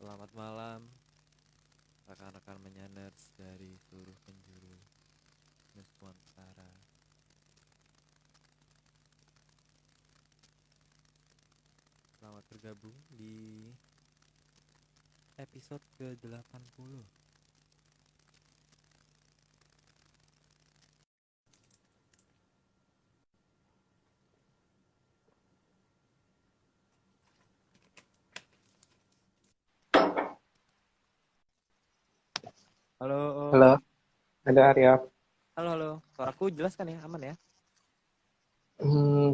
Selamat malam, rekan-rekan menyaners dari seluruh penjuru Nusantara. Selamat bergabung di episode ke-80. Halo, Halo, ada Arya. halo. Suaraku jelas kan ya? Aman ya?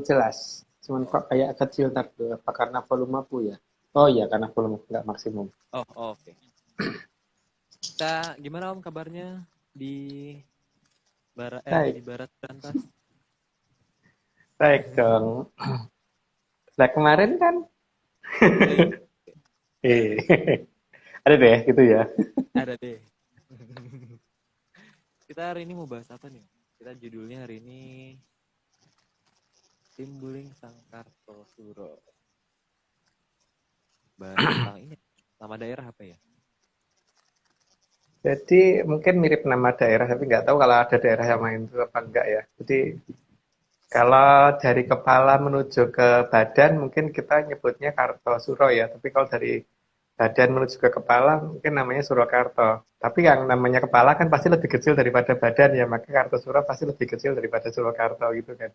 Jelas. Cuman kok kayak kecil tadi. Apa karena volumeku ya? Oh iya, karena volume nggak maksimum. Oke. Kita gimana Om kabarnya di Baik, di barat berantas? baik dong. Nah kemarin kan, Hey, ada deh gitu ya. ada deh. Kita hari ini mau bahas apa nih? Kita judulnya hari ini Timbuling Sang Kartosuro. Bahas tentang ini. Nama daerah apa ya? Jadi mungkin mirip nama daerah, tapi nggak tahu kalau ada daerah yang main itu apa enggak ya. Jadi kalau dari kepala menuju ke badan mungkin kita nyebutnya Kartosuro ya. Tapi kalau dari badan menuju ke kepala mungkin namanya Surakarta. Tapi yang namanya kepala kan pasti lebih kecil daripada badan ya, maka Kartosuro pasti lebih kecil daripada Surakarta gitu kan.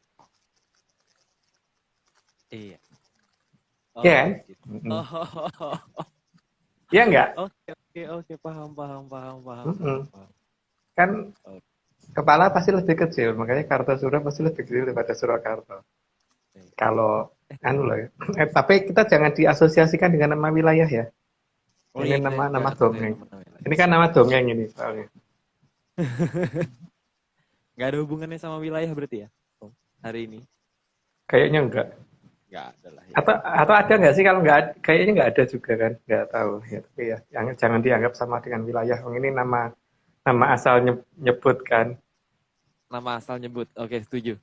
Iya. Iya Oh, kan? gitu. Mm-mm. Oh, Iya enggak? oke. Paham. Mm-mm. Kan Oke. kepala pasti lebih kecil, makanya Kartosuro pasti lebih kecil daripada Surakarta. Kalau anu loh ya. Tapi kita jangan diasosiasikan dengan nama wilayah ya. Oh Ini iya, kita nggak nama harus dari dongeng. teman-teman lain. Ini kan nama dongeng ini soalnya. Nggak ada hubungannya sama wilayah berarti ya? Oh, hari ini Kayaknya enggak. nggak ada lah ya. Atau ada nggak sih kalau nggak kayaknya nggak ada juga kan nggak tahu ya tapi ya jangan dianggap sama dengan wilayah. Oh, ini nama nama asal nyebut kan. Nama asal nyebut. Oke, setuju.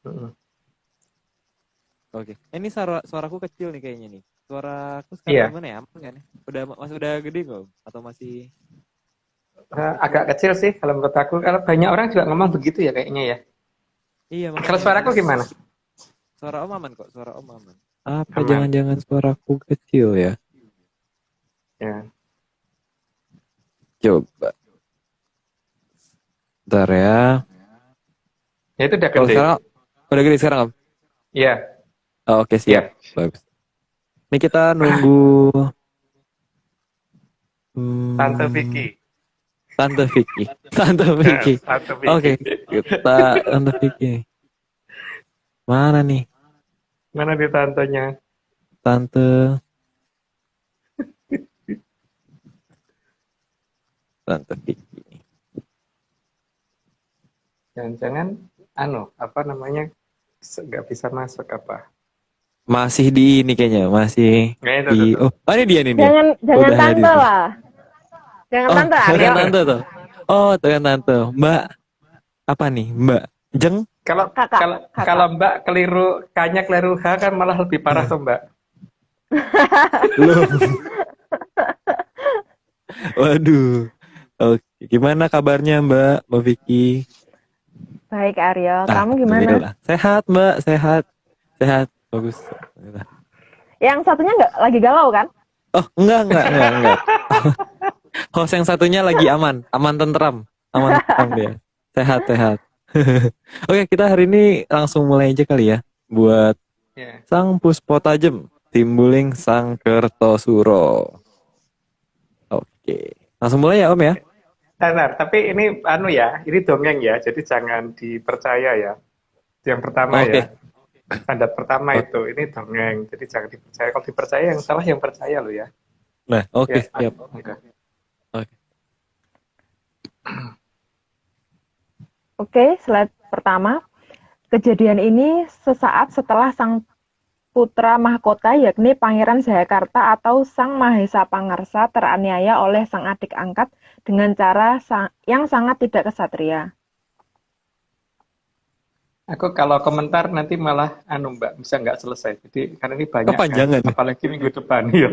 Mm-mm. Oke. Ini suaraku kecil nih kayaknya nih. Suaraku sekarang Iya. gimana ya? Aman kan ya? Udah gede kok? Atau masih kecil? Agak kecil sih kalau menurut aku. Kalau banyak orang juga ngomong begitu ya kayaknya ya. Iya Kalau makanya. suaraku Jadi gimana? suara Om aman kok. Suara Om aman. Apa Aman. jangan-jangan suaraku kecil ya? Ya. Coba. Bentar ya. Ya itu udah Kalau gede. sekarang udah gede sekarang Om? Iya. Oh, oke siap. Iya. Bagus. Ini kita nunggu Tante hmm, Vicky. Tante Vicky. Tante Vicky. Tante Oke, Vicky. kita Tante Vicky. Mana nih? Mana di tantenya? Tante Tante Vicky. Jangan-jangan apa namanya nggak bisa masuk apa? Masih di ini kayaknya, masih Nggak itu di tuh. oh, ini dia nih dia. Jangan Udah hadir tante nih. lah. Jangan Oh, tante bukan Aryo. tante tuh. Oh, tuh kan tante. Mbak apa nih? Mbak Jeng? Kalau Kakak. kalau kalau Mbak keliru Kanya keliru H kan malah lebih parah tuh Mbak. Lu. Waduh. Oke, gimana kabarnya Mbak Vicky? Baik Aryo, Ah, kamu gimana? alhamdulillah. Sehat, Mbak. Sehat. Bagus. Yang satunya nggak lagi galau kan? Oh, enggak. Host yang satunya lagi aman tentram dia. Sehat. Oke, kita hari ini langsung mulai aja kali ya buat Ya. Sang Puspotajem, Timbuling Sang Kertosuro. Oke, langsung mulai ya Om ya. Benar, tapi ini ini dongeng ya, jadi jangan dipercaya ya. Yang pertama Oke. ya, standar pertama Oke. itu, ini dongeng, jadi jangan dipercaya. Kalau dipercaya yang salah yang percaya lo ya. Nah, oke, Ya, siap. oke. Oke. Oke, slide pertama. Kejadian ini sesaat setelah sang putra mahkota yakni Pangeran Jayakarta atau Sang Mahesa Pangarsa teraniaya oleh sang adik angkat dengan cara yang sangat tidak kesatria. Aku kalau komentar nanti malah Mbak bisa nggak selesai. Jadi karena ini banyak kan, Kepanjangan. apalagi minggu depan ya.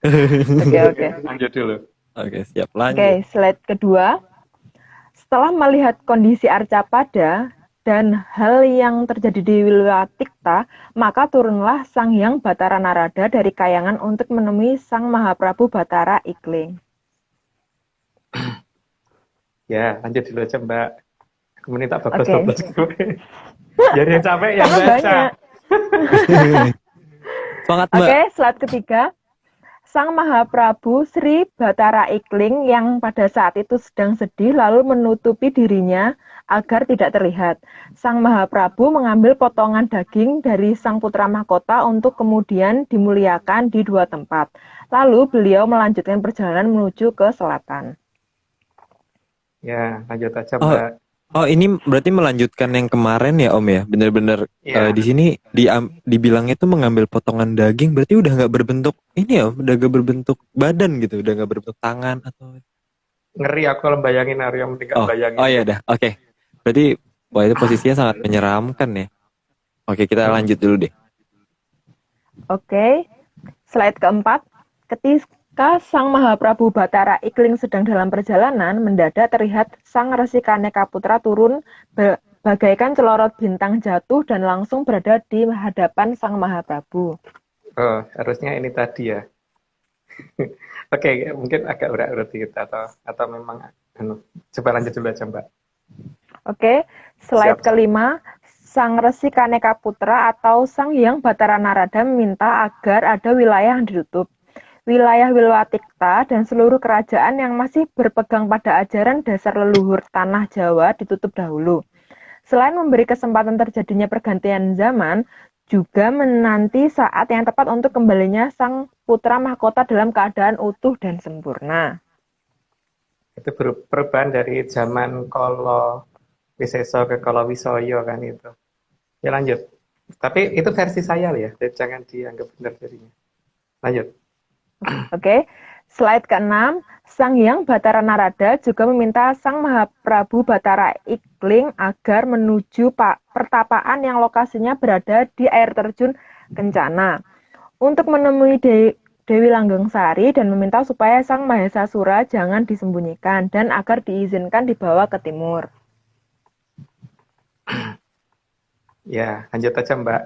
Oke, oke. Lanjut dulu. Oke, siap Oke, lanjut. slide kedua. Setelah melihat kondisi Arcapada dan hal yang terjadi di Wilatikta, maka turunlah Sang Hyang Batara Narada dari kayangan untuk menemui Sang Mahaprabu Batara Ikling. Ya, lanjut dulu aja Mbak. Kemudian tak Oke, bablas gue. Jadi yang capek yang karena baca. banyak. Semangat Mbak. Oke, slide ketiga. Sang Mahaprabu Sri Batara Ikling yang pada saat itu sedang sedih lalu menutupi dirinya agar tidak terlihat. Sang Mahaprabu mengambil potongan daging dari sang putra mahkota untuk kemudian dimuliakan di dua tempat. Lalu beliau melanjutkan perjalanan menuju ke selatan. Ya, lanjut aja Oh, Mbak. oh ini berarti melanjutkan yang kemarin ya Om ya? Bener-bener Ya, di sini dibilangnya tuh mengambil potongan daging, berarti udah nggak berbentuk ini ya, udah nggak berbentuk badan gitu, udah nggak berbentuk tangan atau? ngeri aku kalau bayangin Aryo mending gak Oh, oh bayangin ya gitu. dah, oke. Berarti wah itu posisinya sangat menyeramkan ya. Oke, kita lanjut dulu deh. Oke, slide keempat. Ketika Sang Mahaprabu Batara Ikling sedang dalam perjalanan, mendadak terlihat Sang Resi Kaneka Putra turun bagaikan celorot bintang jatuh dan langsung berada di hadapan Sang Mahaprabu. Oh, harusnya ini tadi ya. Oke, mungkin agak urat-urat gitu atau memang coba lanjut dulu aja Mbak. Oke, slide Siap. kelima. Sang Resi Kaneka Putra atau Sang Hyang Batara Narada meminta agar ada wilayah yang ditutup. Wilayah Wilwatikta dan seluruh kerajaan yang masih berpegang pada ajaran dasar leluhur tanah Jawa ditutup dahulu. Selain memberi kesempatan terjadinya pergantian zaman, juga menanti saat yang tepat untuk kembalinya sang putra mahkota dalam keadaan utuh dan sempurna. Itu perubahan dari zaman Kolo Wiseso ke Kolo Wisoyo kan itu. Ya lanjut. Tapi itu versi saya loh ya, jadi jangan dianggap benar jadinya. Lanjut. Oke, slide ke-6. Sang Hyang Batara Narada juga meminta Sang Mahaprabu Batara Ikling agar menuju pertapaan yang lokasinya berada di air terjun Kencana untuk menemui Dewi Langgengsari dan meminta supaya Sang Mahesasura jangan disembunyikan dan agar diizinkan dibawa ke timur. Ya, lanjut aja Mbak.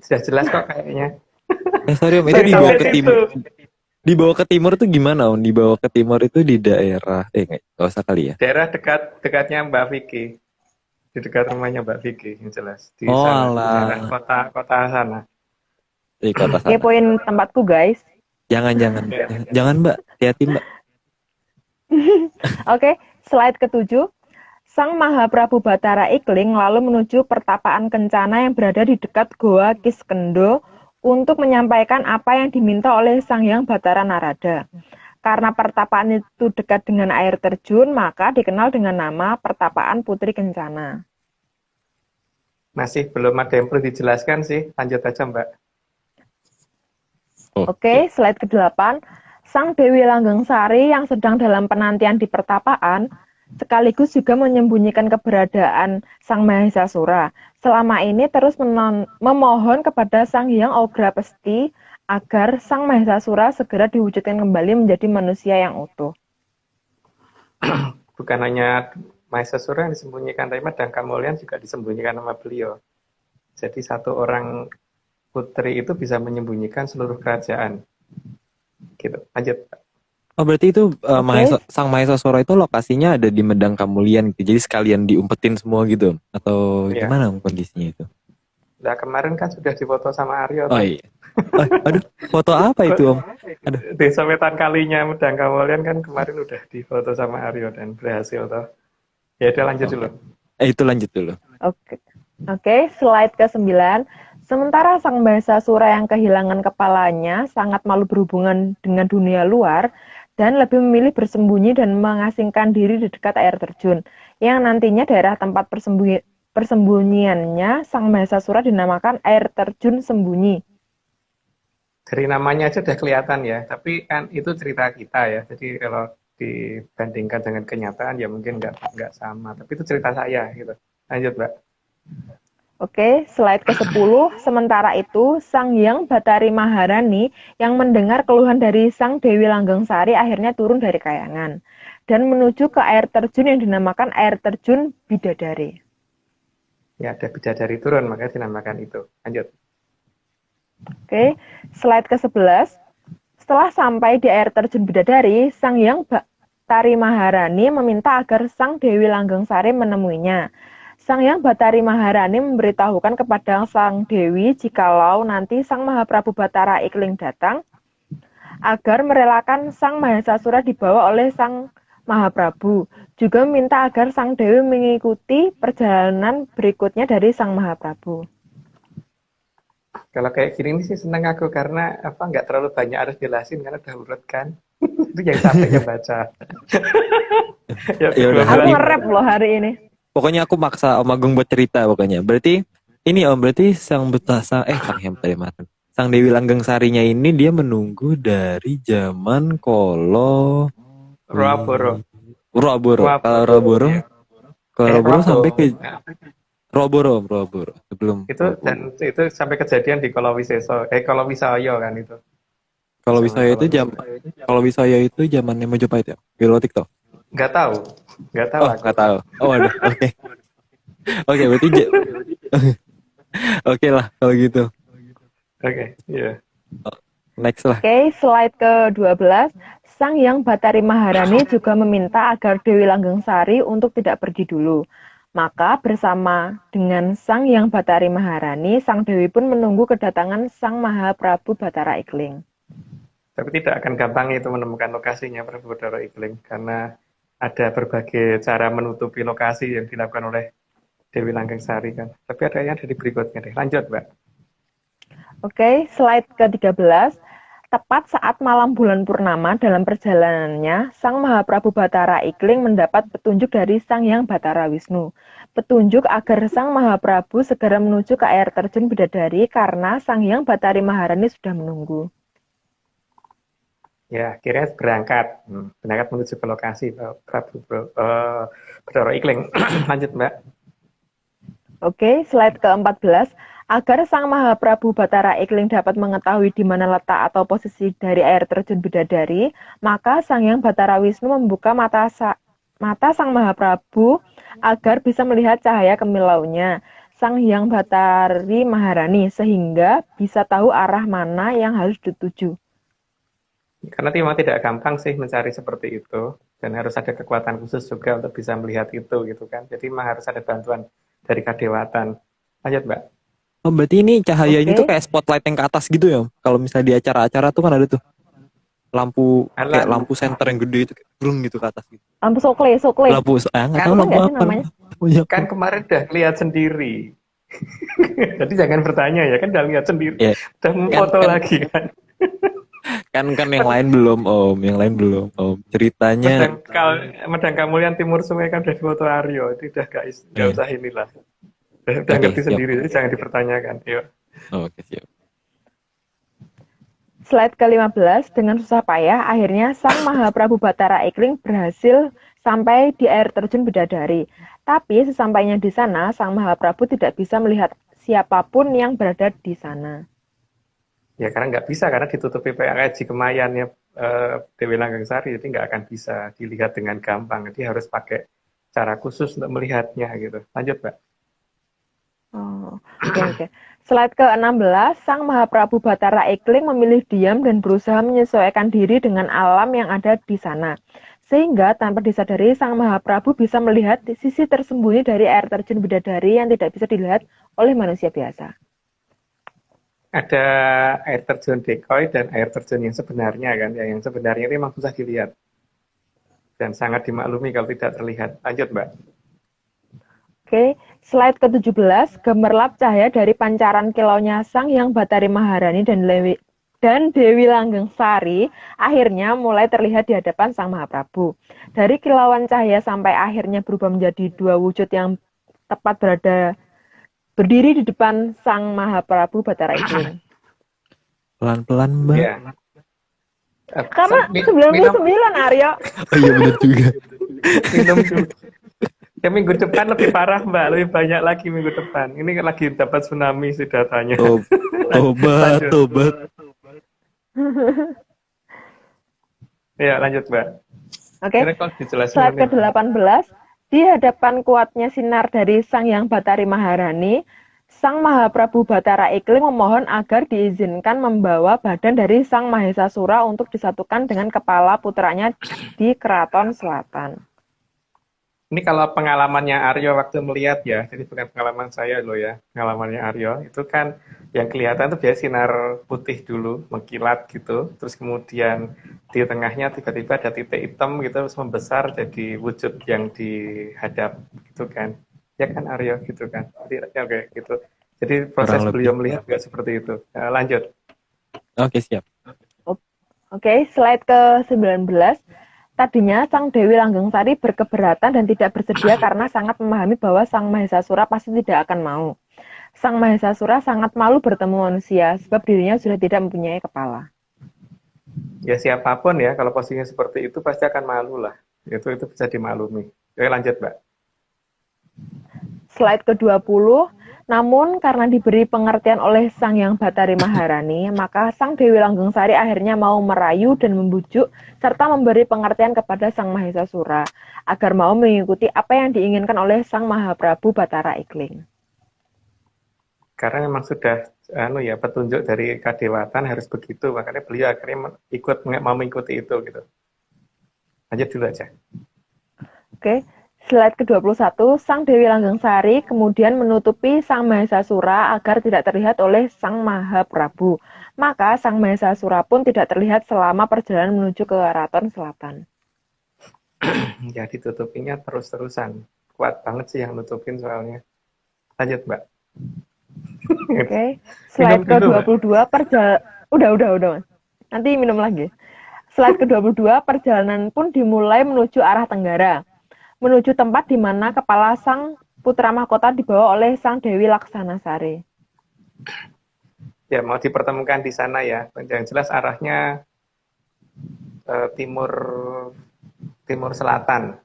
Sudah jelas kok kayaknya. Sorry Om, itu Sorry, dibawa sampai ke situ. timur. Dibawa ke timur tuh gimana Om? Dibawa ke timur itu di daerah nggak usah kali ya. Daerah dekatnya Mbak Vicky. Di dekat rumahnya Mbak Vicky, yang jelas. Di Oh sana, di daerah alah, kota sana. di kota sana. Kepoin tempatku, guys. Jangan jangan Mbak, hati-hati Mbak. Oke, slide ke-7. Sang Mahaprabu Batara Ikling lalu menuju pertapaan Kencana yang berada di dekat Goa Kiskendo untuk menyampaikan apa yang diminta oleh Sang Hyang Batara Narada. Karena pertapaan itu dekat dengan air terjun, maka dikenal dengan nama Pertapaan Putri Kencana. Masih belum ada yang perlu dijelaskan sih. Lanjut aja Mbak. Oke, slide ke-8. Sang Dewi Langgengsari yang sedang dalam penantian di pertapaan, sekaligus juga menyembunyikan keberadaan Sang Mahesasura. Selama ini terus memohon kepada Sang Hyang Ograpesti agar Sang Mahesasura segera diwujudkan kembali menjadi manusia yang utuh. Bukan hanya Mahesasura yang disembunyikan, tapi Madang Kamulyan juga disembunyikan sama beliau. Jadi satu orang putri itu bisa menyembunyikan seluruh kerajaan. Gitu. Lanjut. Oh berarti itu Oke. Sang Mahesasura itu lokasinya ada di Medang Kamulian gitu. Jadi sekalian diumpetin semua gitu atau Iya. gimana kondisinya itu? Nah kemarin kan sudah difoto sama Aryo. Oh iya. Aduh, foto apa itu Om? Aduh. Desa Wetan Kalinya Medang Kamulyan kan kemarin udah difoto sama Aryo dan berhasil toh. Ya udah lanjut dulu. Itu lanjut dulu. Oke, slide ke-9. Sementara Sang Mahesasura yang kehilangan kepalanya sangat malu berhubungan dengan dunia luar dan lebih memilih bersembunyi dan mengasingkan diri di dekat air terjun, yang nantinya daerah tempat persembunyiannya Sang Mahesasura dinamakan air terjun sembunyi. Dari namanya aja udah kelihatan ya, tapi kan itu cerita kita ya. Jadi kalau dibandingkan dengan kenyataan ya mungkin nggak sama. Tapi itu cerita saya gitu. Lanjut Mbak. Oke, slide ke-10. Sementara itu, Sang Hyang Bathari Maharani yang mendengar keluhan dari Sang Dewi Langgengsari akhirnya turun dari kayangan dan menuju ke air terjun yang dinamakan air terjun Bidadari. Ya, ada bidadari turun, makanya dinamakan itu. Lanjut. Oke, slide ke-11. Setelah sampai di air terjun Bidadari, Sang Hyang Bathari Maharani meminta agar Sang Dewi Langgengsari menemuinya. Sang Hyang Bathari Maharani memberitahukan kepada Sang Dewi jikalau nanti Sang Mahaprabu Bathara Ikling datang, agar merelakan Sang Mahesasura dibawa oleh Sang Mahaprabu. Juga meminta agar Sang Dewi mengikuti perjalanan berikutnya dari Sang Mahaprabu. Kalau kayak gini nih sih seneng aku karena nggak terlalu banyak harus jelasin karena udah urut kan. Itu yang capek yang baca. Ya, Ya udah, Aku Ini- nge-rap loh hari ini. Pokoknya aku maksa Om Agung buat cerita pokoknya. Berarti ini Om, berarti Sang Hyang Bathari Maharani. Sang Dewi Langgengsarinya ini dia menunggu dari zaman Kolo Roaboro. Roboro. Kalau Roboro, Ya. kalau Roboro sampai ke Nah, Roboro sebelum itu dan itu sampai kejadian di Kolowisayo kan itu. kalau Zaman Wisaya itu kalau Wisaya itu zamannya Majapahit ya. Pilotik toh. nggak tahu Oh, aku. nggak tahu. Oh, waduh. Oke. Oke, berarti oke lah kalau gitu. Oke, iya. Next lah. Oke, slide ke-12. Sang Hyang Bathari Maharani juga meminta agar Dewi Langgengsari untuk tidak pergi dulu. Maka bersama dengan Sang Hyang Bathari Maharani, Sang Dewi pun menunggu kedatangan Sang Mahaprabu Bathara Ikling. Tapi tidak akan gampang itu menemukan lokasinya Prabu Bathara Ikling karena ada berbagai cara menutupi lokasi yang dilakukan oleh Dewi Langgengsari kan. Tapi ada yang dari berikutnya deh. Lanjut, Mbak. Oke, slide ke-13. Tepat saat malam bulan purnama dalam perjalanannya, Sang Mahaprabu Bathara Ikling mendapat petunjuk dari Sang Hyang Bathara Wisnu. Petunjuk agar Sang Mahaprabu segera menuju ke air terjun Bidadari karena Sang Hyang Bathari Maharani sudah menunggu. Ya, akhirnya berangkat menuju ke lokasi Prabu Bathara Ikling. Lanjut, Mbak. Oke, slide ke-14. Agar Sang Mahaprabu Bathara Ikling dapat mengetahui di mana letak atau posisi dari air terjun Bidadari, maka Sang Hyang Bathara Wisnu membuka mata Sang Mahaprabu agar bisa melihat cahaya kemilaunya Sang Hyang Bathari Maharani sehingga bisa tahu arah mana yang harus dituju. Karena memang tidak gampang sih mencari seperti itu dan harus ada kekuatan khusus juga untuk bisa melihat itu gitu kan. Jadi memang harus ada bantuan dari kadewatan. Lanjut, Mbak. Oh, berarti ini cahayanya Oke. tuh kayak spotlight yang ke atas gitu ya. Kalau misalnya di acara-acara tuh kan ada tuh lampu kayak lampu senter yang gede itu kayak brung gitu ke atas gitu. Lampu sokle. Nggak tahu Apa lampu nggak sih apa. namanya? Punya Kan kemarin udah lihat sendiri. Jadi jangan bertanya ya, kan udah lihat sendiri. ya. Udah memfoto lagi kan. kan yang lain belum Om. Ceritanya Medang Kamulian Timur Sungai kan udah foto Aryo. Itu udah gak Iya. usah inilah. Udah Oke, ngerti siap. sendiri, jadi jangan dipertanyakan. Yuk. Oke, siap. Slide ke-15, dengan susah payah, akhirnya Sang Mahaprabu Bathara Ikling berhasil sampai di air terjun Bidadari. Tapi sesampainya di sana, Sang Mahaprabu tidak bisa melihat siapapun yang berada di sana. Ya karena nggak bisa, karena ditutupi PRJ Kemayannya Dewi Langgengsari, jadi nggak akan bisa dilihat dengan gampang. Jadi harus pakai cara khusus untuk melihatnya gitu. Lanjut, Mbak. Oh, oke. Slide ke-16, Sang Mahaprabu Bathara Ikling memilih diam dan berusaha menyesuaikan diri dengan alam yang ada di sana. Sehingga tanpa disadari, Sang Mahaprabu bisa melihat sisi tersembunyi dari air terjun Bidadari yang tidak bisa dilihat oleh manusia biasa. Ada air terjun decoy dan air terjun yang sebenarnya kan. Ya, yang sebenarnya itu memang susah dilihat. Dan sangat dimaklumi kalau tidak terlihat. Lanjut, Mbak. Oke, slide ke-17, gemerlap cahaya dari pancaran kilaunya Sang Hyang Bathari Maharani dan Dewi Langgengsari akhirnya mulai terlihat di hadapan Sang Mahaprabu. Dari kilauan cahaya sampai akhirnya berubah menjadi dua wujud yang tepat berdiri di depan Sang Mahaprabu Bathara Ikling. Pelan-pelan, Mbak. Ya. Karena 99 Aryo. Oh iya benar juga. Minum dulu. Ya minggu depan lebih parah Mbak, lebih banyak lagi minggu depan. Ini lagi dapat tsunami sih datanya. Oh, tobat, Lanjut. tobat. Ya lanjut Mbak. Oke, Kira kalau dijelasin slide nanti. ke-18. Di hadapan kuatnya sinar dari Sang Hyang Batari Maharani, Sang Mahaprabu Batara Ikling memohon agar diizinkan membawa badan dari Sang Mahesasura untuk disatukan dengan kepala putranya di Keraton Selatan. Ini kalau pengalamannya Aryo waktu melihat ya, jadi bukan pengalaman saya loh ya, pengalamannya Aryo itu kan yang kelihatan tuh biasa sinar putih dulu, mengkilat gitu, terus kemudian di tengahnya tiba-tiba ada titik hitam gitu, terus membesar jadi wujud yang dihadap gitu kan, ya kan Aryo gitu kan, jadi ya, oke gitu. Jadi proses Kurang beliau lebih. melihat juga seperti itu. Lanjut. Oke, siap. Oke, slide ke-19. Tadinya Sang Dewi Langgengsari berkeberatan dan tidak bersedia karena sangat memahami bahwa Sang Mahesasura pasti tidak akan mau. Sang Mahesasura sangat malu bertemu manusia sebab dirinya sudah tidak mempunyai kepala. Ya siapapun ya, kalau posisinya seperti itu pasti akan malu lah. Itu bisa dimaklumi. Oke lanjut Mbak. Slide ke-20. Namun karena diberi pengertian oleh Sang Hyang Batari Maharani, maka Sang Dewi Langgengsari akhirnya mau merayu dan membujuk serta memberi pengertian kepada Sang Mahesasura agar mau mengikuti apa yang diinginkan oleh Sang Mahaprabu Batara Ikling. Karena memang sudah petunjuk dari kadewatan harus begitu, makanya beliau akhirnya mau mengikuti itu gitu. Lanjut dulu aja. Oke. Slide ke-21, Sang Dewi Langgengsari kemudian menutupi Sang Mahesasura agar tidak terlihat oleh Sang Mahaprabu. Maka Sang Mahesasura pun tidak terlihat selama perjalanan menuju ke Keraton Selatan. Ya ditutupinya terus-terusan. Kuat banget sih yang nutupin soalnya. Lanjut Mbak. Oke. Slide Minum dulu, Mbak. ke-22 Udah. Nanti minum lagi. Slide ke-22 perjalanan pun dimulai menuju arah tenggara. Menuju tempat di mana kepala Sang Putra Mahkota dibawa oleh Sang Dewi Laksanasari. Ya mau dipertemukan di sana ya. Yang jelas arahnya timur selatan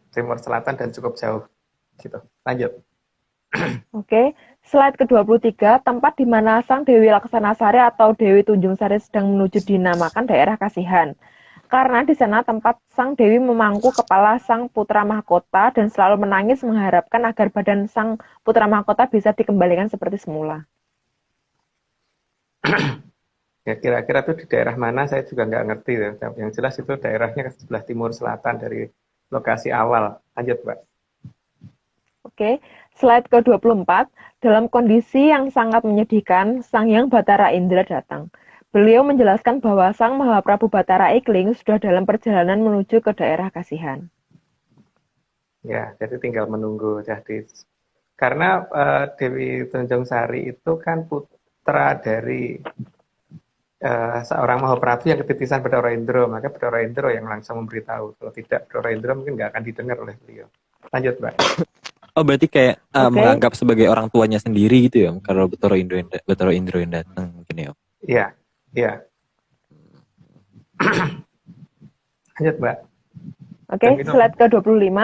dan cukup jauh. Gitu. Lanjut. Oke, slide ke-23, tempat di mana Sang Dewi Laksanasari atau Dewi Tunjung Sari sedang menuju dinamakan daerah Kasihan. Karena di sana tempat Sang Dewi memangku kepala Sang Putra Mahkota dan selalu menangis mengharapkan agar badan Sang Putra Mahkota bisa dikembalikan seperti semula. Ya kira-kira itu di daerah mana saya juga nggak ngerti ya. Yang jelas itu daerahnya ke sebelah timur selatan dari lokasi awal. Lanjut Mbak. Oke, slide ke-24. Dalam kondisi yang sangat menyedihkan, Sang Hyang Batara Indra datang. Beliau menjelaskan bahwa Sang Mahaprabu Batara Ikling sudah dalam perjalanan menuju ke daerah Kasihan. Ya, jadi tinggal menunggu. Jadi karena Dewi Tunjung Sari itu kan putra dari seorang Mahaprabu yang ketitisan Bathara Indra, maka Bathara Indra yang langsung memberitahu. Kalau tidak, Bathara Indra mungkin nggak akan didengar oleh beliau. Lanjut, Mbak. Oh, berarti kayak Oke. menganggap sebagai orang tuanya sendiri gitu ya, kalau Bathara Indra yang datang mungkin ya. Iya, iya. Lanjut, Mbak. Oke, slide ke-25.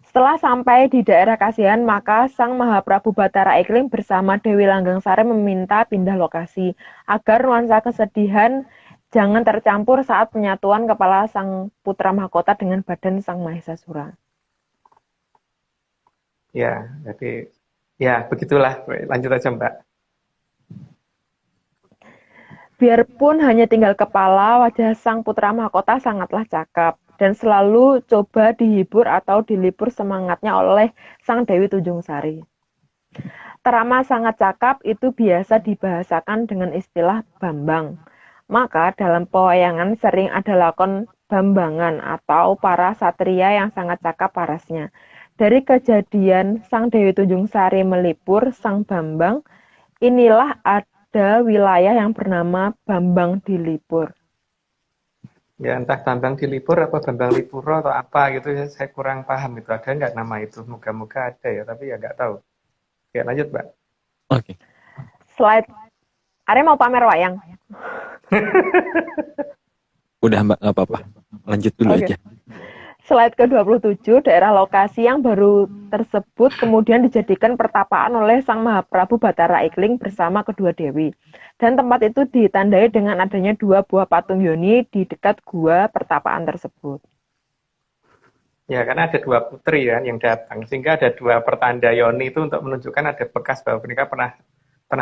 Setelah sampai di daerah Kasihan, maka Sang Mahaprabu Batara Ikling bersama Dewi Langgengsari meminta pindah lokasi agar nuansa kesedihan jangan tercampur saat penyatuan kepala Sang Putra Mahkota dengan badan Sang Mahesasura. Ya, jadi ya begitulah. Lanjut aja, Mbak. Biarpun hanya tinggal kepala, wajah Sang Putra Mahkota sangatlah cakap dan selalu coba dihibur atau dilipur semangatnya oleh Sang Dewi Tunjung Sari. Terama sangat cakap itu biasa dibahasakan dengan istilah Bambang. Maka dalam pewayangan sering ada lakon Bambangan atau para satria yang sangat cakap parasnya. Dari kejadian Sang Dewi Tunjung Sari melipur Sang Bambang, inilah ada wilayah yang bernama Bambang Dilipur. Ya entah Bambang Dilipur apa Bambang Lipuro atau apa gitu ya, saya kurang paham itu. Ada nggak nama itu? Moga-moga ada ya, tapi ya nggak tahu. Oke, lanjut, Mbak. Oke. Slide. Are mau pamer wayang? Udah Mbak, nggak apa-apa. Lanjut dulu Oke. aja. Slide ke-27, daerah lokasi yang baru tersebut kemudian dijadikan pertapaan oleh Sang Mahaprabu Batara Ikling bersama kedua dewi. Dan tempat itu ditandai dengan adanya 2 buah patung yoni di dekat gua pertapaan tersebut. Ya, karena ada 2 putri kan yang datang, sehingga ada 2 pertanda yoni itu untuk menunjukkan ada bekas bahwa mereka pernah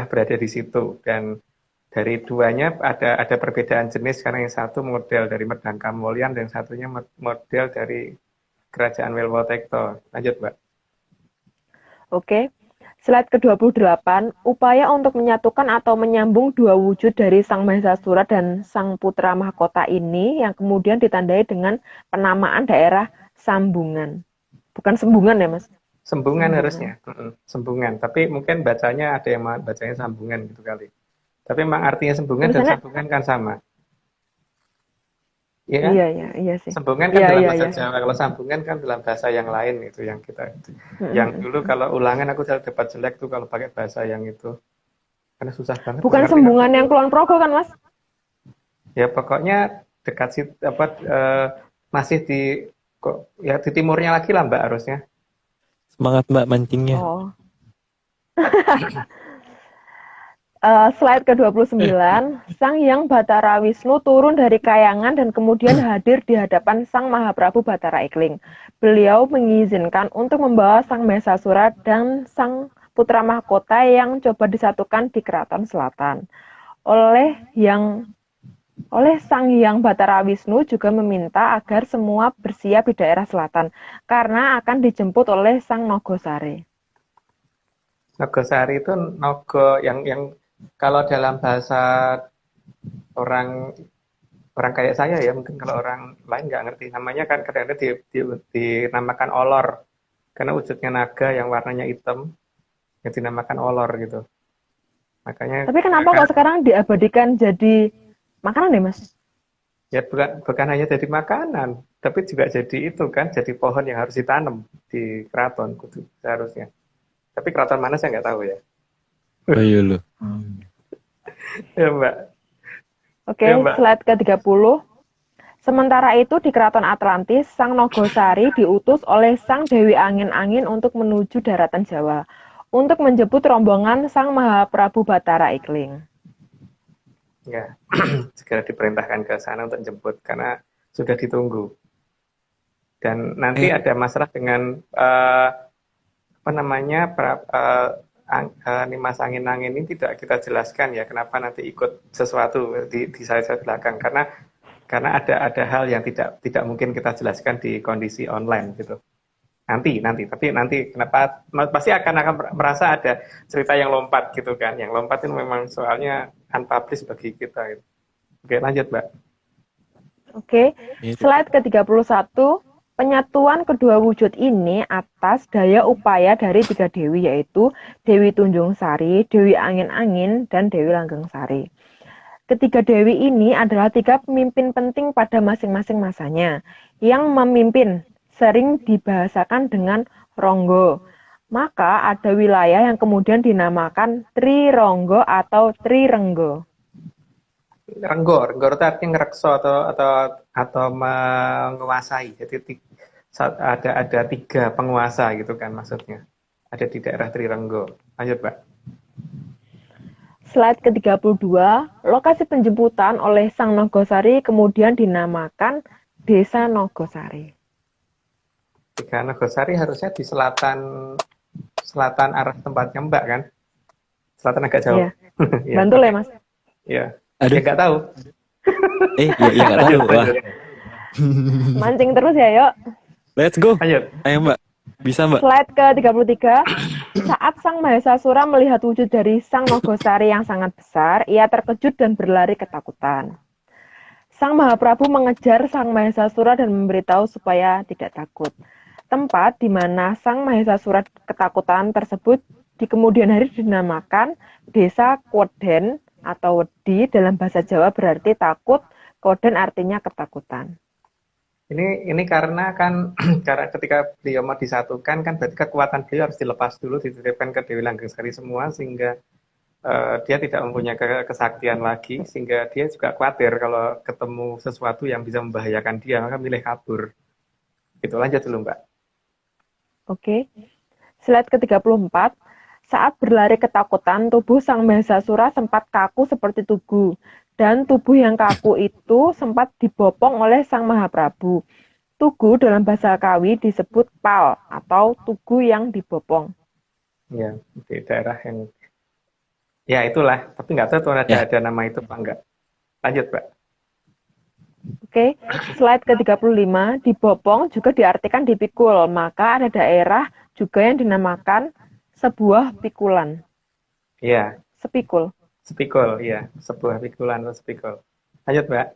berada di situ. Dan dari duanya ada perbedaan jenis karena yang satu model dari Medang Kamulyan dan satunya model dari Kerajaan Welwotekto. Lanjut, Mbak. Oke. Slide ke-28, upaya untuk menyatukan atau menyambung 2 wujud dari Sang Mahesasura dan Sang Putra Mahkota ini yang kemudian ditandai dengan penamaan daerah Sambungan. Bukan Sembungan ya, Mas? Sembungan harusnya. Sembungan. Tapi mungkin bacanya ada yang bacanya sambungan gitu kali. Tapi memang artinya sembungan dan sambungan kan sama. Iya kan? Iya sih. Sembungan kan dalam bahasa Jawa. Kalau sambungan kan dalam bahasa yang lain itu yang kita. Yang dulu kalau ulangan aku selalu dapat jelek tuh kalau pakai bahasa yang itu. Karena susah banget. Bukan sembungan yang Kulon Progo kan, Mas? Ya pokoknya dekat masih di timurnya lagi lah Mbak harusnya. Semangat Mbak mancingnya. Oh. Slide ke-29, Sang Hyang Batara Wisnu turun dari kayangan dan kemudian hadir di hadapan Sang Mahaprabu Batara Ikling. Beliau mengizinkan untuk membawa Sang Mahesasura dan Sang Putra Mahkota yang coba disatukan di Keraton Selatan. Oleh Sang Hyang Batara Wisnu juga meminta agar semua bersiap di daerah selatan karena akan dijemput oleh Sang Nogosari. Nogosari itu Nogo yang kalau dalam bahasa orang kayak saya ya, mungkin kalau orang lain nggak ngerti namanya kan kadang-kadang dinamakan olor karena wujudnya naga yang warnanya hitam yang dinamakan olor gitu. Makanya. Tapi kenapa kok sekarang diabadikan jadi makanan ya, Mas? Ya bukan hanya jadi makanan, tapi juga jadi itu kan, jadi pohon yang harus ditanam di keraton seharusnya. Tapi keraton mana saya nggak tahu ya. Oh iya loh. Ya Mbak. Oke, slide ke-30. Sementara itu di Keraton Atlantis, Sang Nogosari diutus oleh Sang Dewi Angin-Angin untuk menuju daratan Jawa untuk menjemput rombongan Sang Mahaprabu Batara Ikling. Ya, segera diperintahkan ke sana untuk jemput karena sudah ditunggu. Dan nanti ada masalah dengan Nimas Angin-Angin ini tidak kita jelaskan ya kenapa nanti ikut sesuatu di slide belakang karena ada hal yang tidak mungkin kita jelaskan di kondisi online gitu. Nanti tapi nanti kenapa pasti akan merasa ada cerita yang lompat gitu kan. Yang lompat itu memang soalnya unpublished bagi kita gitu. Oke, lanjut Mbak. Oke, slide ke-31. Penyatuan kedua wujud ini atas daya upaya dari 3 dewi yaitu Dewi Tunjung Sari, Dewi Angin-Angin, dan Dewi Langgeng Sari. Ketiga dewi ini adalah 3 pemimpin penting pada masing-masing masanya. Yang memimpin sering dibahasakan dengan Ronggo. Maka ada wilayah yang kemudian dinamakan Trironggo atau Trirenggo. Renggo itu artinya ngerekso atau menguasai. Jadi ada 3 penguasa gitu kan maksudnya. Ada di daerah Trirenggo. Lanjut, Mbak. Slide ke-32, lokasi penjemputan oleh Sang Nogosari kemudian dinamakan Desa Nogosari. Desa Nogosari harusnya di selatan arah tempatnya Mbak kan? Selatan agak jauh. Iya. Bantul ya, Mas? Iya. Aduh. Ya nggak tahu. Ya nggak tahu. Wah. Mancing terus ya, yuk. Let's go. Lanjut. Ayo Mbak. Bisa Mbak. Slide ke-33. Saat Sang Mahesasura melihat wujud dari Sang Nogosari yang sangat besar, ia terkejut dan berlari ketakutan. Sang Mahaprabu mengejar Sang Mahesasura dan memberitahu supaya tidak takut. Tempat di mana Sang Mahesasura ketakutan tersebut di kemudian hari dinamakan Desa Kweden atau Wedi dalam bahasa Jawa berarti takut, Koden artinya ketakutan. Ini karena ketika beliau mau disatukan kan berarti kekuatan beliau harus dilepas dulu, dititipkan ke Dewi Langgeng Sari semua sehingga dia tidak mempunyai kesaktian lagi sehingga dia juga khawatir kalau ketemu sesuatu yang bisa membahayakan dia maka milih kabur. Gitu, lanjut dulu Mbak. Oke. Slide ke-34. Saat berlari ketakutan, tubuh Sang Mahesasura sempat kaku seperti tugu. Dan tubuh yang kaku itu sempat dibopong oleh Sang Mahaprabu. Tugu dalam bahasa Kawi disebut pal atau tugu yang dibopong. Ya, di daerah yang ya itulah, tapi nggak tahu tuh Ya, ada nama itu apa enggak. Lanjut Mbak. Oke, slide ke-35, dibopong juga diartikan dipikul, maka ada daerah juga yang dinamakan sebuah pikulan, Iya, sepikul. sepikul, iya, sebuah pikulan atau sepikul. Lanjut Mbak.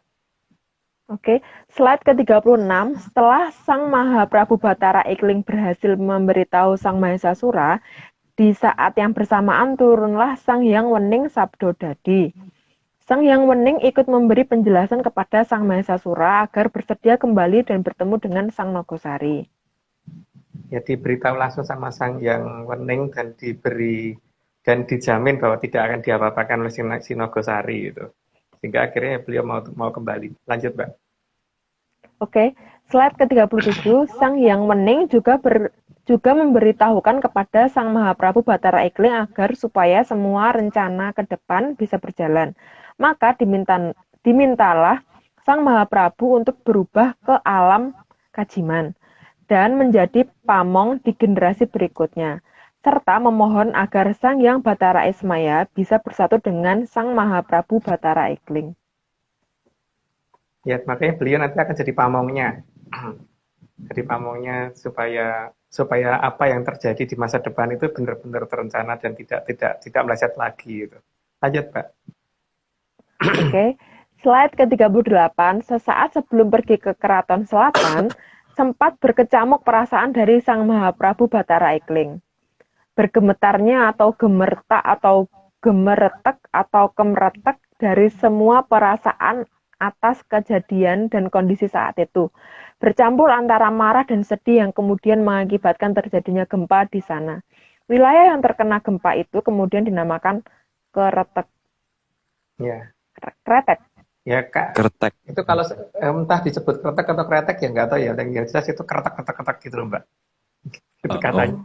Oke, slide ke-36, setelah Sang Mahaprabu Batara Ikling berhasil memberitahu Sang Mahesasura, di saat yang bersamaan turunlah Sang Hyang Wening Sabdodadi. Sang Hyang Wening ikut memberi penjelasan kepada Sang Mahesasura agar bersedia kembali dan bertemu dengan Sang Nogosari. Ya diberitahu langsung sama Sang Hyang Wening dan diberi dan dijamin bahwa tidak akan diapa-apakan oleh si Nogosari itu. Sehingga akhirnya beliau mau kembali. Lanjut Mbak. Oke, slide ke-37, Sang Hyang Wening juga memberitahukan kepada Sang Mahaprabu Batara Ikling agar supaya semua rencana ke depan bisa berjalan. Maka dimintalah Sang Mahaprabu untuk berubah ke alam Kajiman dan menjadi pamong di generasi berikutnya, serta memohon agar Sang Hyang Batara Ismaya bisa bersatu dengan Sang Mahaprabu Batara Ikling. Ya, makanya beliau nanti akan jadi pamongnya. Jadi pamongnya supaya apa yang terjadi di masa depan itu benar-benar terencana dan tidak meleset lagi gitu. Lanjut, Pak. Oke, slide ke-38, sesaat sebelum pergi ke Keraton Selatan, sempat berkecamuk perasaan dari Sang Mahaprabu Batara Ikling. Bergemetarnya atau gemertak atau gemeretek atau kemeretek dari semua perasaan atas kejadian dan kondisi saat itu. Bercampur antara marah dan sedih yang kemudian mengakibatkan terjadinya gempa di sana. Wilayah yang terkena gempa itu kemudian dinamakan Keretek. Ya. Kretek. Ya, Kak. kertek. Itu kalau entah disebut kretek atau kretek ya nggak tahu ya. Yang jelas itu kretek gitu loh, Mbak. Itu katanya.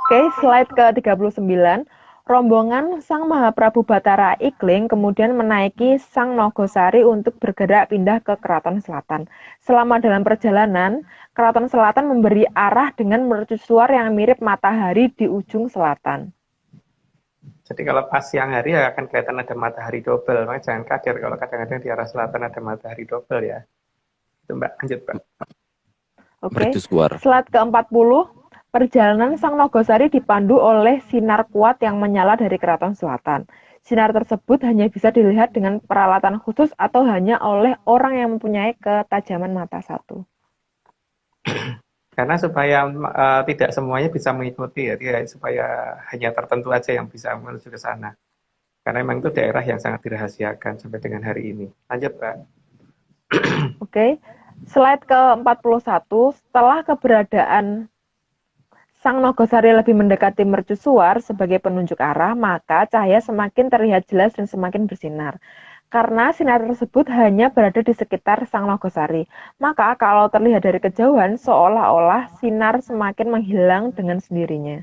Oke, slide ke-39. Rombongan Sang Mahaprabu Batara Ikling kemudian menaiki Sang Nogosari untuk bergerak pindah ke Keraton Selatan. Selama dalam perjalanan, Keraton Selatan memberi arah dengan mercusuar yang mirip matahari di ujung selatan. Jadi kalau pas siang hari ya akan kelihatan ada matahari double. Makanya jangan kaget kalau kadang-kadang di arah selatan ada matahari double ya. Itu Mbak, lanjut Mbak. Oke, Mercusuar. slide ke-40. Perjalanan Sang Nogosari dipandu oleh sinar kuat yang menyala dari Keraton Selatan. Sinar tersebut hanya bisa dilihat dengan peralatan khusus atau hanya oleh orang yang mempunyai ketajaman mata satu. Karena supaya tidak semuanya bisa mengikuti ya, supaya hanya tertentu aja yang bisa menuju ke sana. Karena memang itu daerah yang sangat dirahasiakan sampai dengan hari ini. Lanjut Mbak. Oke, slide ke-41. Setelah keberadaan Sang Nogosari lebih mendekati mercusuar sebagai penunjuk arah, maka cahaya semakin terlihat jelas dan semakin bersinar. Karena sinar tersebut hanya berada di sekitar Sang Nogosari, maka kalau terlihat dari kejauhan, seolah-olah sinar semakin menghilang dengan sendirinya.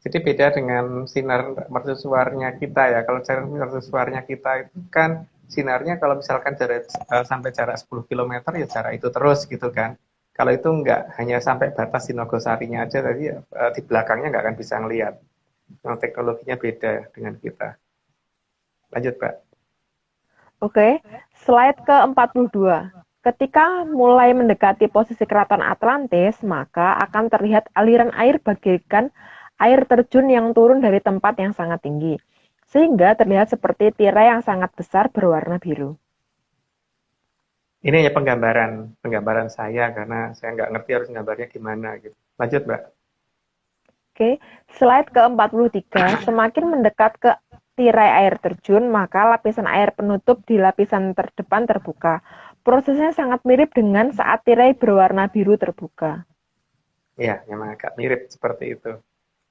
Jadi beda dengan sinar mercusuarnya kita ya. Kalau sinar mercusuarnya kita itu kan sinarnya kalau misalkan sampai jarak 10 km ya jarak itu terus gitu kan. Kalau itu enggak, hanya sampai batas di Nogosarinya aja, tadi di belakangnya enggak akan bisa ngelihat. Memang teknologinya beda dengan kita. Lanjut, Pak. Oke, slide ke-42. Ketika mulai mendekati posisi Keraton Atlantis, maka akan terlihat aliran air bagaikan air terjun yang turun dari tempat yang sangat tinggi, sehingga terlihat seperti tirai yang sangat besar berwarna biru. Ini ya penggambaran saya karena saya nggak ngerti harus gambarnya gimana gitu. Lanjut, Mbak. Oke, slide ke-43. Semakin mendekat ke tirai air terjun, maka lapisan air penutup di lapisan terdepan terbuka. Prosesnya sangat mirip dengan saat tirai berwarna biru terbuka. Ya, memang agak mirip seperti itu.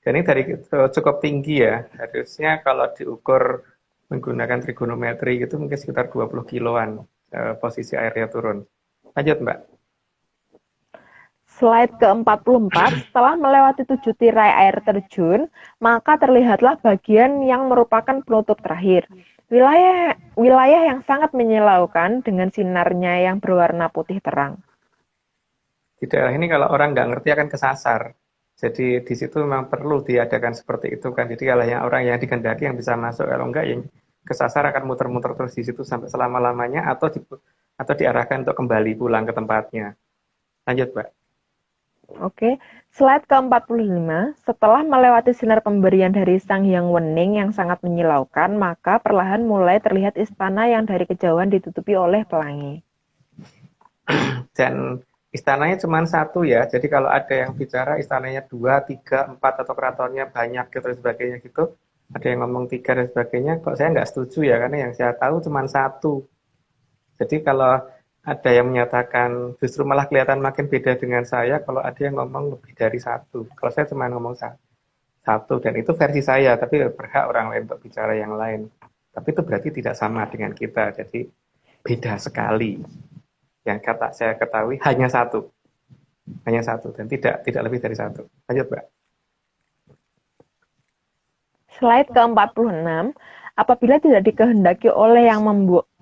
Dan ini cukup tinggi ya. Harusnya kalau diukur menggunakan trigonometri gitu mungkin sekitar 20 kiloan posisi airnya turun. Lanjut, Mbak. Slide ke-44, setelah melewati 7 tirai air terjun, maka terlihatlah bagian yang merupakan penutup terakhir. Wilayah yang sangat menyilaukan dengan sinarnya yang berwarna putih terang. Di daerah ini kalau orang nggak ngerti akan kesasar. Jadi di situ memang perlu diadakan seperti itu kan. Jadi kalau yang orang yang dikehendaki yang bisa masuk, kalau enggak yang kesasar akan muter-muter terus di situ sampai selama-lamanya atau diarahkan untuk kembali pulang ke tempatnya. Lanjut, Mbak. Oke, slide ke-45, setelah melewati sinar pemberian dari Sang Hyang Wening yang sangat menyilaukan, maka perlahan mulai terlihat istana yang dari kejauhan ditutupi oleh pelangi. Dan istananya cuma satu ya. Jadi kalau ada yang bicara istananya 2, 3, 4 atau keratonnya banyak gitu dan sebagainya gitu, ada yang ngomong 3 dan sebagainya, kok saya nggak setuju ya, karena yang saya tahu cuma satu. Jadi kalau ada yang menyatakan justru malah kelihatan makin beda dengan saya kalau ada yang ngomong lebih dari satu. Kalau saya cuma ngomong satu dan itu versi saya, tapi berhak orang lain untuk bicara yang lain. Tapi itu berarti tidak sama dengan kita. Jadi beda sekali. Yang kata saya ketahui hanya satu dan tidak lebih dari satu. Lanjut, Mbak. Slide ke-46, apabila tidak dikehendaki oleh yang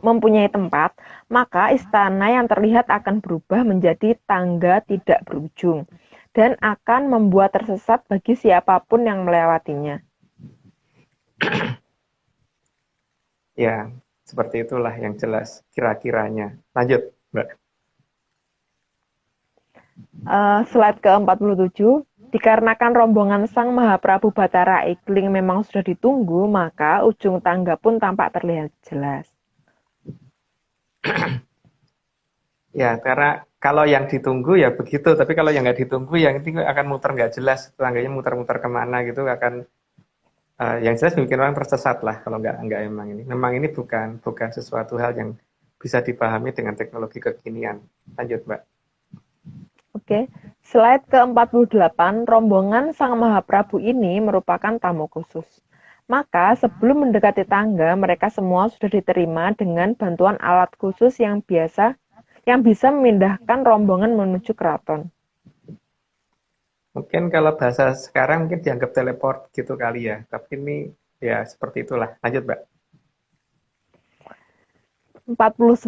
mempunyai tempat, maka istana yang terlihat akan berubah menjadi tangga tidak berujung dan akan membuat tersesat bagi siapapun yang melewatinya. Ya, seperti itulah yang jelas kira-kiranya. Lanjut, Mbak. Slide ke-47, dikarenakan rombongan Sang Mahaprabu Batara Ikling memang sudah ditunggu, maka ujung tangga pun tampak terlihat jelas. Ya, karena kalau yang ditunggu ya begitu, tapi kalau yang nggak ditunggu yang ini akan muter nggak jelas, tangganya muter-muter kemana gitu, akan yang jelas bikin orang tersesat lah kalau nggak emang ini. Memang ini bukan sesuatu hal yang bisa dipahami dengan teknologi kekinian. Lanjut, Mbak. Oke, slide ke-48, rombongan Sang Mahaprabu ini merupakan tamu khusus. Maka sebelum mendekati tangga, mereka semua sudah diterima dengan bantuan alat khusus yang bisa memindahkan rombongan menuju keraton. Mungkin kalau bahasa sekarang mungkin dianggap teleport gitu kali ya, tapi ini ya seperti itulah. Lanjut, Mbak. 49,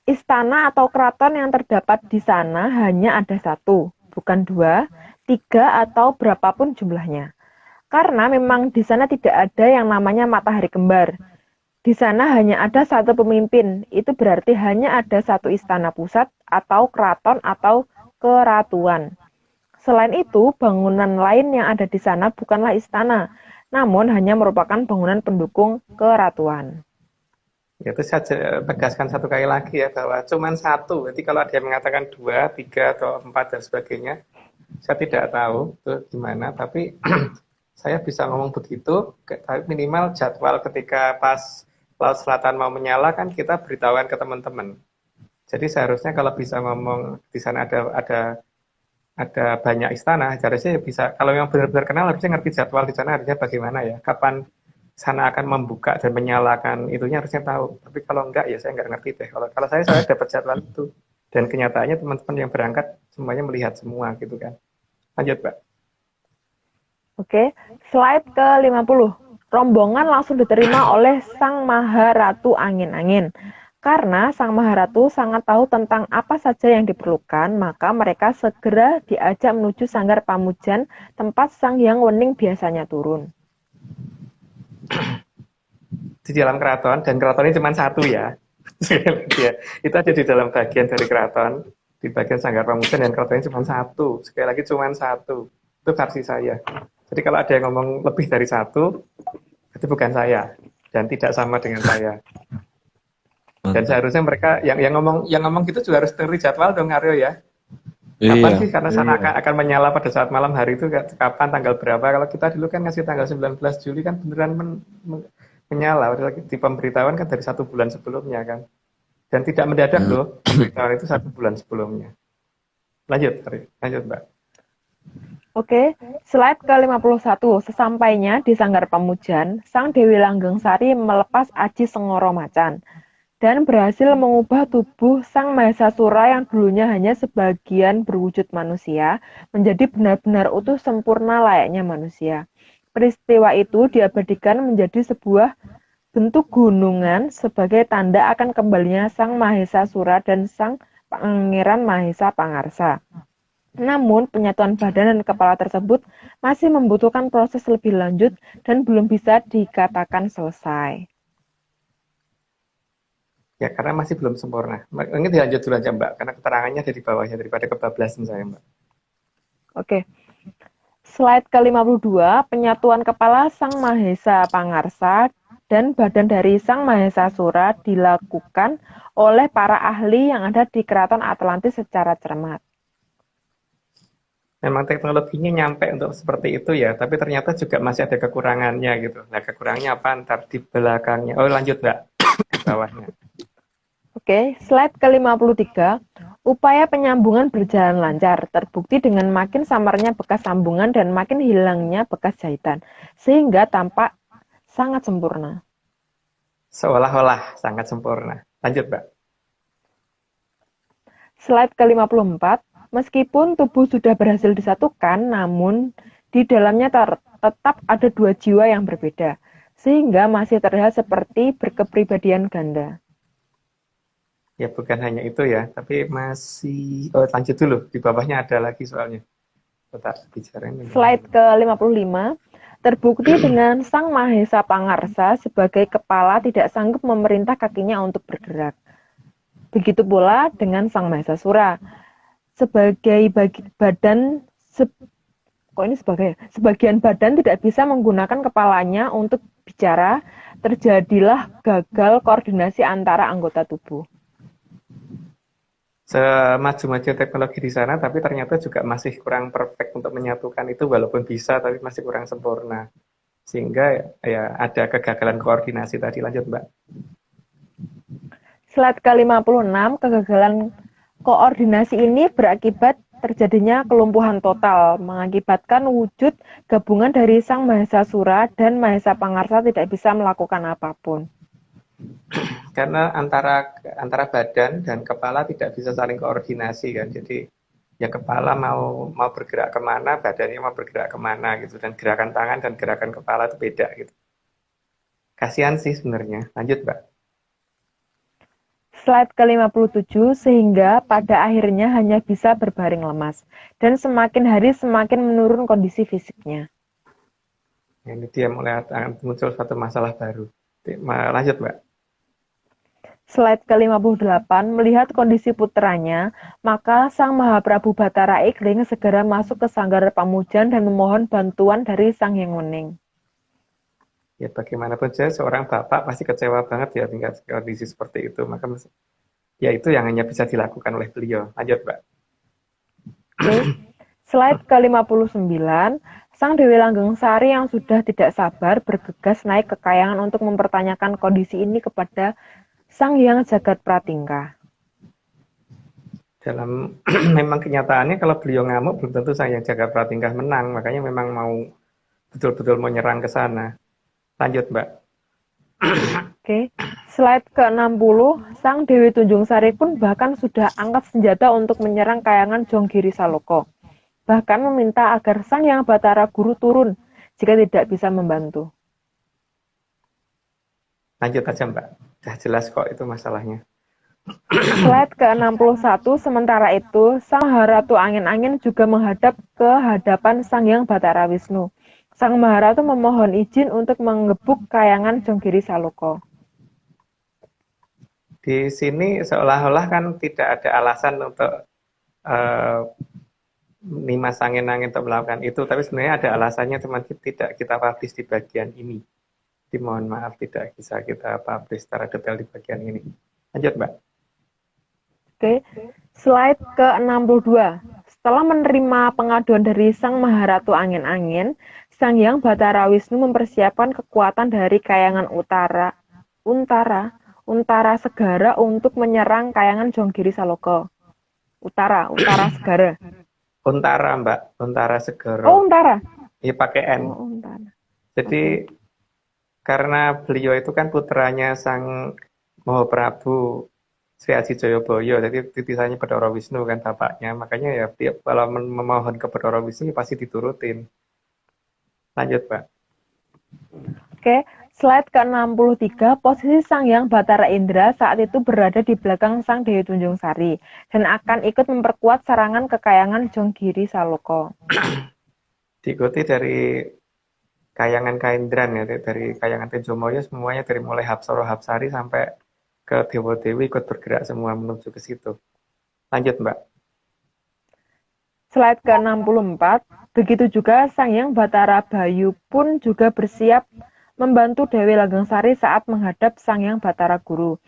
istana atau keraton yang terdapat di sana hanya ada satu, bukan 2, 3 atau berapapun jumlahnya. Karena memang di sana tidak ada yang namanya matahari kembar. Di sana hanya ada satu pemimpin, itu berarti hanya ada satu istana pusat atau keraton atau keratuan. Selain itu, bangunan lain yang ada di sana bukanlah istana, namun hanya merupakan bangunan pendukung keratuan. Ya, itu saya tegaskan satu kali lagi ya, bahwa cuma satu. Jadi kalau ada yang mengatakan 2, 3, atau 4 dan sebagainya, saya tidak tahu itu gimana, tapi saya bisa ngomong begitu, tapi minimal jadwal ketika pas Laut Selatan mau menyala kan kita beritahukan ke teman-teman. Jadi seharusnya kalau bisa ngomong di sana ada banyak istana, harusnya bisa, kalau yang benar-benar kenal harusnya ngerti jadwal di sana harusnya bagaimana ya, kapan sana akan membuka dan menyalakan itunya harusnya tahu. Tapi kalau enggak ya saya nggak ngerti deh. Kalau saya dapat jadwal itu dan kenyataannya teman-teman yang berangkat semuanya melihat semua gitu kan. Lanjut, Pak. Oke, slide ke-50. Rombongan langsung diterima oleh Sang Maharatu Angin-Angin. Karena Sang Maharatu sangat tahu tentang apa saja yang diperlukan, maka mereka segera diajak menuju sanggar Pamujan, tempat Sang Hyang Wening biasanya turun. Di dalam keraton, dan keratonnya cuma satu ya. Ya, itu ada di dalam bagian dari keraton, di bagian sanggar Pamujan, dan keratonnya cuma satu. Sekali lagi cuma satu. Itu versi saya. Jadi kalau ada yang ngomong lebih dari satu, itu bukan saya dan tidak sama dengan saya. Dan seharusnya mereka yang ngomong gitu juga harus teri jadwal dong, Aryo ya. Kapan sih karena sana akan menyala pada saat malam hari itu, kapan, tanggal berapa? Kalau kita dulu kan ngasih tanggal 19 Juli kan beneran menyala. Di pemberitahuan kan dari 1 bulan sebelumnya kan. Dan tidak mendadak loh, pemberitahuan itu 1 bulan sebelumnya. Lanjut Mbak. Oke, slide ke-51. Sesampainya di Sanggar Pamujan, Sang Dewi Langgeng Sari melepas aji Sengoro Macan dan berhasil mengubah tubuh Sang Mahesasura yang dulunya hanya sebagian berwujud manusia menjadi benar-benar utuh sempurna layaknya manusia. Peristiwa itu diabadikan menjadi sebuah bentuk gunungan sebagai tanda akan kembalinya Sang Mahesasura dan Sang Pangeran Mahesa Pangarsa. Namun, penyatuan badan dan kepala tersebut masih membutuhkan proses lebih lanjut dan belum bisa dikatakan selesai. Ya, karena masih belum sempurna. Ini dilanjut dulu aja, Mbak, karena keterangannya ada di bawahnya daripada kebablasan saya, Mbak. Oke, slide ke-52, penyatuan kepala Sang Mahesa Pangarsa dan badan dari Sang Mahesasura dilakukan oleh para ahli yang ada di Keraton Atlantis secara cermat. Memang teknologinya nyampe untuk seperti itu ya, tapi ternyata juga masih ada kekurangannya gitu. Nah, kekurangannya apa? Ntar di belakangnya. Oh, lanjut, Mbak. Di bawahnya. Oke, slide ke-53. Upaya penyambungan berjalan lancar, terbukti dengan makin samarnya bekas sambungan dan makin hilangnya bekas jahitan, sehingga tampak sangat sempurna. Seolah-olah sangat sempurna. Lanjut, Mbak. Slide ke-54. Meskipun tubuh sudah berhasil disatukan, namun di dalamnya tetap ada dua jiwa yang berbeda, sehingga masih terlihat seperti berkepribadian ganda. Ya, bukan hanya itu ya, tapi masih... Oh, lanjut dulu. Di bawahnya ada lagi soalnya. Tak bicara ini. Slide ke-55. Terbukti dengan Sang Mahesa Pangarsa sebagai kepala tidak sanggup memerintah kakinya untuk bergerak. Begitu pula dengan Sang Mahesasura. Sebagai sebagian badan tidak bisa menggunakan kepalanya untuk bicara, terjadilah gagal koordinasi antara anggota tubuh. Semaju-maju teknologi di sana, tapi ternyata juga masih kurang perfect untuk menyatukan itu, walaupun bisa, tapi masih kurang sempurna. Sehingga ya ada kegagalan koordinasi tadi. Lanjut, Mbak. Slide ke-56, kegagalan koordinasi ini berakibat terjadinya kelumpuhan total, mengakibatkan wujud gabungan dari Sang Mahesasura dan Mahesa Pangarsa tidak bisa melakukan apapun. Karena antara badan dan kepala tidak bisa saling koordinasi kan. Jadi ya kepala mau bergerak kemana, badannya mau bergerak kemana gitu. Dan gerakan tangan dan gerakan kepala itu beda gitu. Kasihan sih sebenarnya. Lanjut, Mbak. Slide ke-57, sehingga pada akhirnya hanya bisa berbaring lemas, dan semakin hari semakin menurun kondisi fisiknya. Ini dia mulai akan muncul suatu masalah baru. Lanjut, Mbak. Slide ke-58, melihat kondisi putranya, maka Sang Mahaprabu Batara Ikling segera masuk ke Sanggar Pamujan dan memohon bantuan dari Sang Hyang Wening. Ya bagaimanapun saja seorang bapak pasti kecewa banget ya tinggal kondisi seperti itu. Maka ya itu yang hanya bisa dilakukan oleh beliau. Lanjut, Mbak. Oke. Slide ke-59, Sang Dewi Langgeng Sari yang sudah tidak sabar bergegas naik ke kayangan untuk mempertanyakan kondisi ini kepada Sang Hyang Jagat Pratingkah. Dalam memang kenyataannya kalau beliau ngamuk belum tentu Sang Hyang Jagat Pratingkah menang. Makanya memang mau betul-betul mau nyerang ke sana. Lanjut, Mbak. Oke. Slide ke-60, Sang Dewi Tunjung Sari pun bahkan sudah angkat senjata untuk menyerang kayangan Jonggiri Saloko. Bahkan meminta agar Sang Hyang Batara Guru turun jika tidak bisa membantu. Lanjut aja, Mbak. Sudah jelas kok itu masalahnya. Slide ke-61, sementara itu Sang Maharatu Angin-Angin juga menghadap ke hadapan Sang Hyang Batara Wisnu. Sang Maharatu memohon izin untuk menggebuk kayangan Jonggiri Saloko. Di sini seolah-olah kan tidak ada alasan untuk Nimas Angin-Angin untuk melakukan itu, tapi sebenarnya ada alasannya, cuma tidak kita publish di bagian ini. Jadi mohon maaf tidak bisa kita publish secara detail di bagian ini. Lanjut, Mbak. Oke, slide ke-62. Setelah menerima pengaduan dari Sang Maharatu Angin-Angin, Sang Hyang Batara Wisnu mempersiapkan kekuatan dari kayangan Untara Segara untuk menyerang kayangan Jonggiri Saloko. Utara Segara. Untara, Mbak. Untara Segoro. Oh, Untara. Iya, pakai N. Oh, Untara. Jadi Oke. karena beliau itu kan putranya Sang Mahaprabu Sri Aji Joyoboyo, jadi titisannya Bathara Wisnu kan bapaknya. Makanya ya tiap kalau memohon ke Bathara Wisnu ya pasti diturutin. Lanjut, Pak. Oke, slide ke-63, posisi Sang Hyang Bathara Indra saat itu berada di belakang Sang Dewi Tunjung Sari dan akan ikut memperkuat serangan kekayangan Jonggiri Saloka. Diikuti dari Kayangan Kaindran ya, dari Kayangan Tejomoyo semuanya dari mulai Hapsara Hapsari sampai ke Dewa Dewi ikut bergerak semua menuju ke situ. Lanjut, Mbak. Slide ke-64, begitu juga Sang Hyang Bathara Bayu pun juga bersiap membantu Dewi Langgeng Sari saat menghadap Sang Hyang Bathara Guru.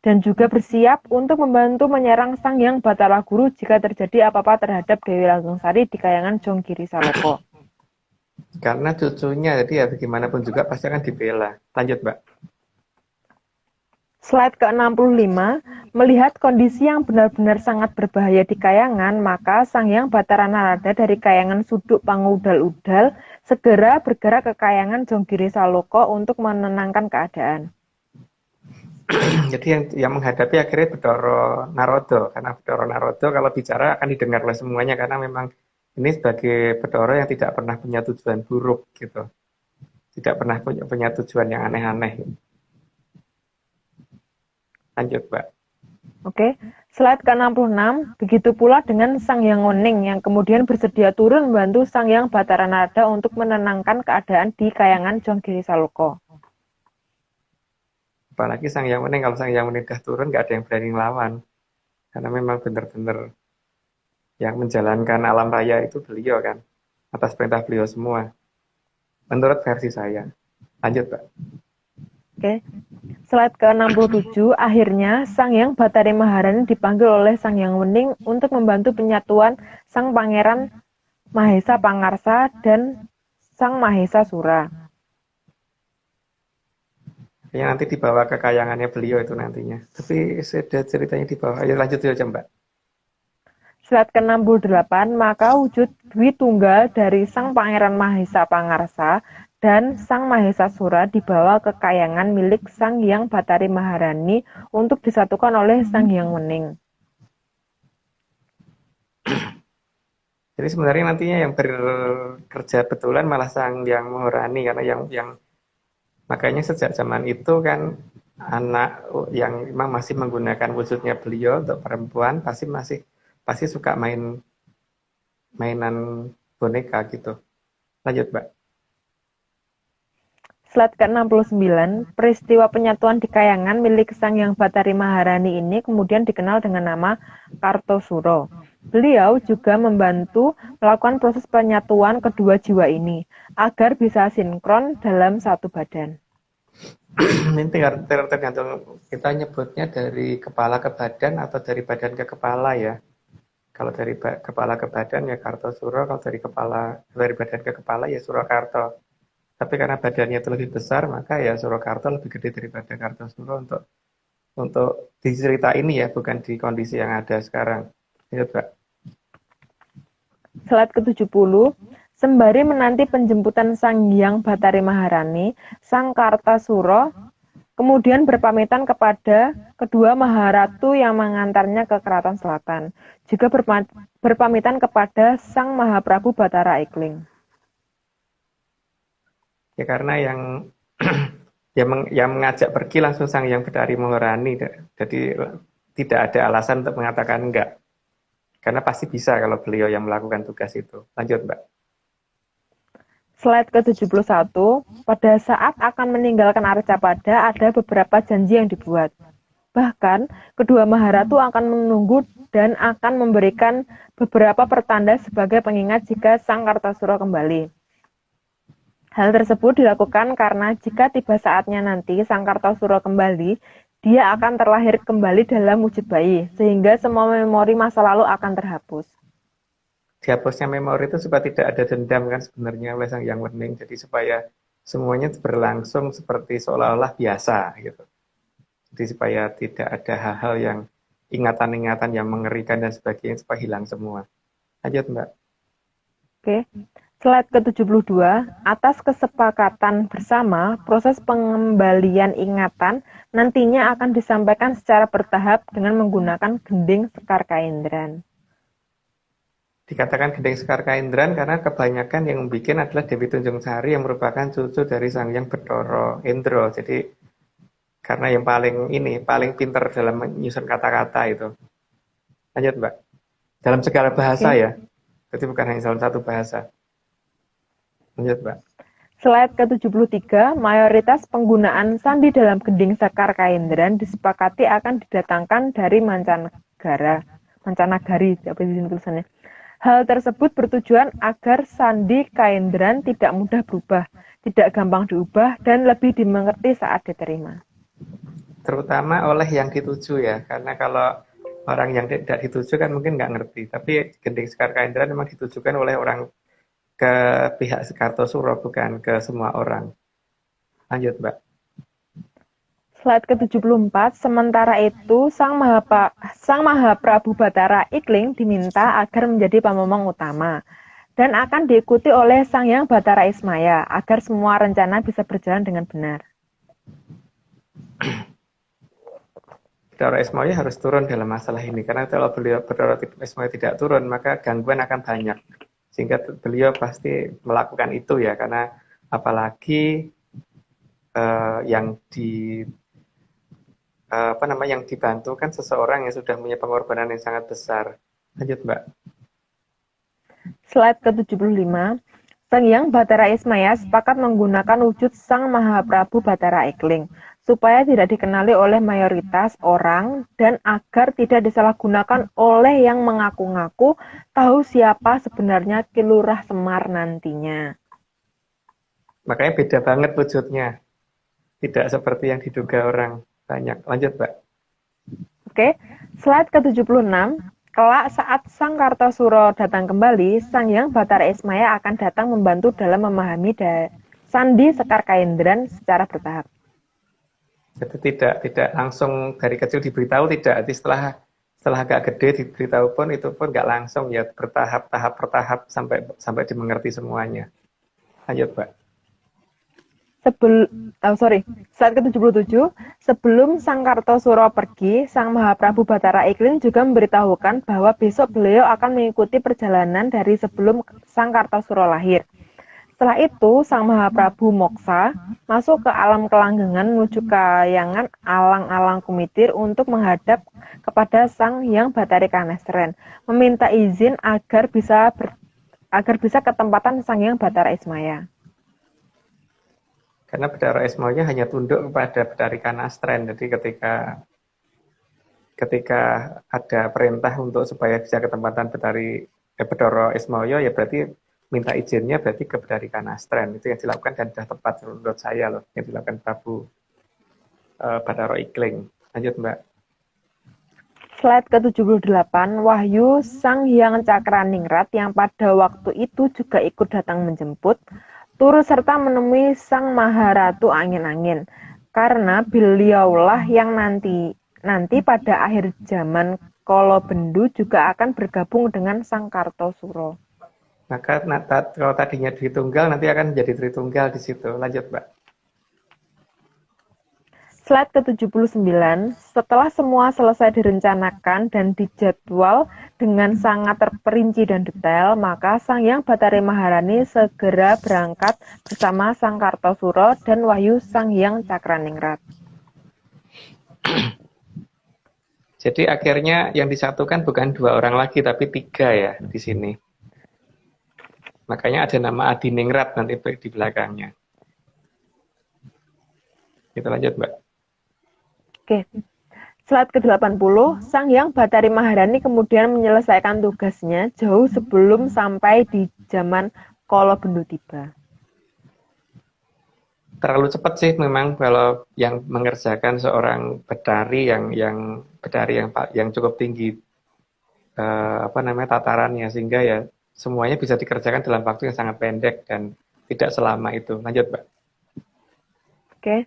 Dan juga bersiap untuk membantu menyerang Sang Hyang Bathara Guru jika terjadi apa-apa terhadap Dewi Langgeng Sari di Kayangan Jonggiri Saloka. Karena cucunya, jadi ya bagaimanapun juga pasti akan dibela. Lanjut, Mbak. Slide ke-65, melihat kondisi yang benar-benar sangat berbahaya di Kayangan, maka Sang Hyang Bathara Narada dari Kayangan Suduk Pangudal-udal segera bergerak ke Kayangan Jonggiri Saloka untuk menenangkan keadaan. Jadi yang menghadapi akhirnya Bathara Narada, karena Bathara Narada kalau bicara akan didengar oleh semuanya karena memang ini sebagai Bathara yang tidak pernah punya tujuan buruk gitu, tidak pernah punya tujuan yang aneh-aneh. Lanjut, Mbak. Oke, slide ke-66, begitu pula dengan Sang Hyang Wening yang kemudian bersedia turun membantu Sang Hyang Bathara Narada untuk menenangkan keadaan di Kayangan Jonggiri Saloka. Apalagi Sang Hyang Wening, kalau Sang Hyang Wening udah turun nggak ada yang berani ngelawan, karena memang benar-benar yang menjalankan alam raya itu beliau kan, atas perintah beliau semua. Menurut versi saya. Lanjut, Pak. Oke, slide ke-67, akhirnya Sang Hyang Bathari Maharani dipanggil oleh Sang Hyang Wening untuk membantu penyatuan Sang Pangeran Mahesa Pangarsa dan Sang Mahesa Sura. Yang nanti dibawa ke kayangannya beliau itu nantinya. Tapi sudah ceritanya dibawa. Ayo lanjut aja, Mbak. Slide ke-68, maka wujud Dwi Tunggal dari Sang Pangeran Mahesa Pangarsa dan Sang Mahesa Sura dibawa ke kayangan milik Sang Hyang Bathari Maharani untuk disatukan oleh Sang Hyang Wening. Jadi sebenarnya nantinya yang bekerja betulan malah Sang Hyang Maharani, karena yang makanya sejak zaman itu kan anak yang memang masih menggunakan wujudnya beliau untuk perempuan pasti suka mainan boneka gitu. Lanjut, Mbak. Slide ke-69, peristiwa penyatuan di Kayangan milik Sang Hyang Bathari Maharani ini kemudian dikenal dengan nama Kartosuro. Beliau juga membantu melakukan proses penyatuan kedua jiwa ini agar bisa sinkron dalam satu badan. Ini tergantung kita nyebutnya dari kepala ke badan atau dari badan ke kepala ya. Kalau dari kepala ke badan ya Kartosuro, kalau dari badan ke kepala ya Surakarta. Tapi karena badannya itu lebih besar, maka ya Surakarta lebih gede daripada Kartosuro untuk di cerita ini ya, bukan di kondisi yang ada sekarang. Ingat, Pak. Slide ke-70, sembari menanti penjemputan Sang Hyang Bathari Maharani, Sang Kartasura kemudian berpamitan kepada kedua Maharatu yang mengantarnya ke Keraton Selatan, juga berpamitan kepada Sang Mahaprabu Bathara Ikling. Ya karena yang mengajak pergi langsung Sang Hyang Bathari Maharani, jadi tidak ada alasan untuk mengatakan enggak. Karena pasti bisa kalau beliau yang melakukan tugas itu. Lanjut, Mbak. Slide ke-71, pada saat akan meninggalkan Arcapada ada beberapa janji yang dibuat. Bahkan, kedua Maharatu akan menunggu dan akan memberikan beberapa pertanda sebagai pengingat jika Sang Kartasura kembali. Hal tersebut dilakukan karena jika tiba saatnya nanti Sang Kartasura kembali, dia akan terlahir kembali dalam wujud bayi, sehingga semua memori masa lalu akan terhapus. Dihapusnya memori itu supaya tidak ada dendam kan sebenarnya oleh Sang Hyang Wening. Jadi supaya semuanya berlangsung seperti seolah-olah biasa gitu. Jadi supaya tidak ada hal-hal yang ingatan-ingatan yang mengerikan dan sebagainya supaya hilang semua. Lanjut, Mbak. Oke. Slide ke-72, atas kesepakatan bersama, proses pengembalian ingatan nantinya akan disampaikan secara bertahap dengan menggunakan gending sekar kaindran. Dikatakan gending sekar kaindran karena kebanyakan yang membuat adalah Dewi Tunjung Sari yang merupakan cucu dari Sang Hyang Bathara Indra. Jadi karena yang paling pinter dalam menyusun kata-kata itu. Lanjut, Mbak. Dalam segala bahasa Oke. ya. Jadi bukan hanya dalam satu bahasa. Lanjut, Mbak. Slide ke-73, mayoritas penggunaan sandi dalam gending sekar kaindran disepakati akan didatangkan dari mancanagari, apa sih tulisannya. Hal tersebut bertujuan agar sandi kaindran tidak mudah berubah, tidak gampang diubah, dan lebih dimengerti saat diterima. Terutama oleh yang dituju ya. Karena kalau orang yang tidak dituju kan mungkin nggak ngerti. Tapi gending sekar kaindran memang ditujukan oleh orang ke pihak Kartosuro, bukan ke semua orang. Lanjut, Mbak. Slide ke-74, sementara itu Sang Mahaprabu Bathara Ikling diminta agar menjadi pamomong utama dan akan diikuti oleh Sang Hyang Bathara Ismaya agar semua rencana bisa berjalan dengan benar. Bathara Ismaya harus turun dalam masalah ini karena kalau Bathara Ismaya tidak turun maka gangguan akan banyak. Sehingga beliau pasti melakukan itu ya, karena apalagi yang dibantu kan seseorang yang sudah punya pengorbanan yang sangat besar. Lanjut, Mbak. Slide ke-75, Sang Hyang Bathara Ismaya sepakat menggunakan wujud Sang Mahaprabu Bathara Ikling supaya tidak dikenali oleh mayoritas orang dan agar tidak disalahgunakan oleh yang mengaku-ngaku tahu siapa sebenarnya Ki Lurah Semar nantinya. Makanya beda banget wujudnya. Tidak seperti yang diduga orang banyak. Lanjut, Mbak. Oke, slide ke-76. Kelak saat Sang Kartosuro datang kembali, Sang Hyang Bathara Ismaya akan datang membantu dalam memahami sandi sekar kaindran secara bertahap. Jadi tidak langsung dari kecil diberitahu, tidak. Jadi setelah agak gede diberitahu pun itu pun nggak langsung ya, bertahap sampai dimengerti semuanya. Lanjut, Mbak. Slide ke-77, sebelum Sang Kartosuro pergi, Sang Mahaprabu Bathara Ikling juga memberitahukan bahwa besok beliau akan mengikuti perjalanan dari sebelum Sang Kartosuro lahir. Setelah itu, Sang Mahaprabu moksa, masuk ke alam kelanggengan menuju kayangan alang-alang kumitir untuk menghadap kepada Sang Hyang Bathari Kanestren, meminta izin agar bisa ketempatan Sang Hyang Bathara Ismaya. Karena Bathara Ismaya hanya tunduk kepada Bathari Kanastren. Jadi ketika ada perintah untuk supaya bisa ketempatan Bathara Ismaya, ya berarti minta izinnya berarti ke Bathari Kanastren. Itu yang dilakukan dan sudah tepat menurut saya loh, yang dilakukan Prabu Bathara Ikling. Lanjut, Mbak. Slide ke-78, Wahyu Sang Hyang Cakraningrat yang pada waktu itu juga ikut datang menjemput, turut serta menemui Sang Maharatu Angin-Angin, karena beliaulah yang nanti pada akhir zaman Kolobendu juga akan bergabung dengan Sang Kartosuro. Maka kalau tadinya Tritunggal nanti akan menjadi Tritunggal di situ. Lanjut, Mbak. Slide ke-79, setelah semua selesai direncanakan dan dijadwal dengan sangat terperinci dan detail, maka Sang Hyang Bathari Maharani segera berangkat bersama Sang Kartosuro dan Wahyu Sang Hyang Cakraningrat. Jadi akhirnya yang disatukan bukan 2 orang lagi, tapi 3 ya di sini. Makanya ada nama Adiningrat nanti di belakangnya. Kita lanjut, Mbak. Oke. Slide ke-80, Sang Hyang Bathari Maharani kemudian menyelesaikan tugasnya jauh sebelum sampai di zaman Kolobendu tiba. Terlalu cepat sih memang kalau yang mengerjakan seorang Bathari yang cukup tinggi tatarannya, sehingga ya semuanya bisa dikerjakan dalam waktu yang sangat pendek dan tidak selama itu. Lanjut, Mbak. Oke.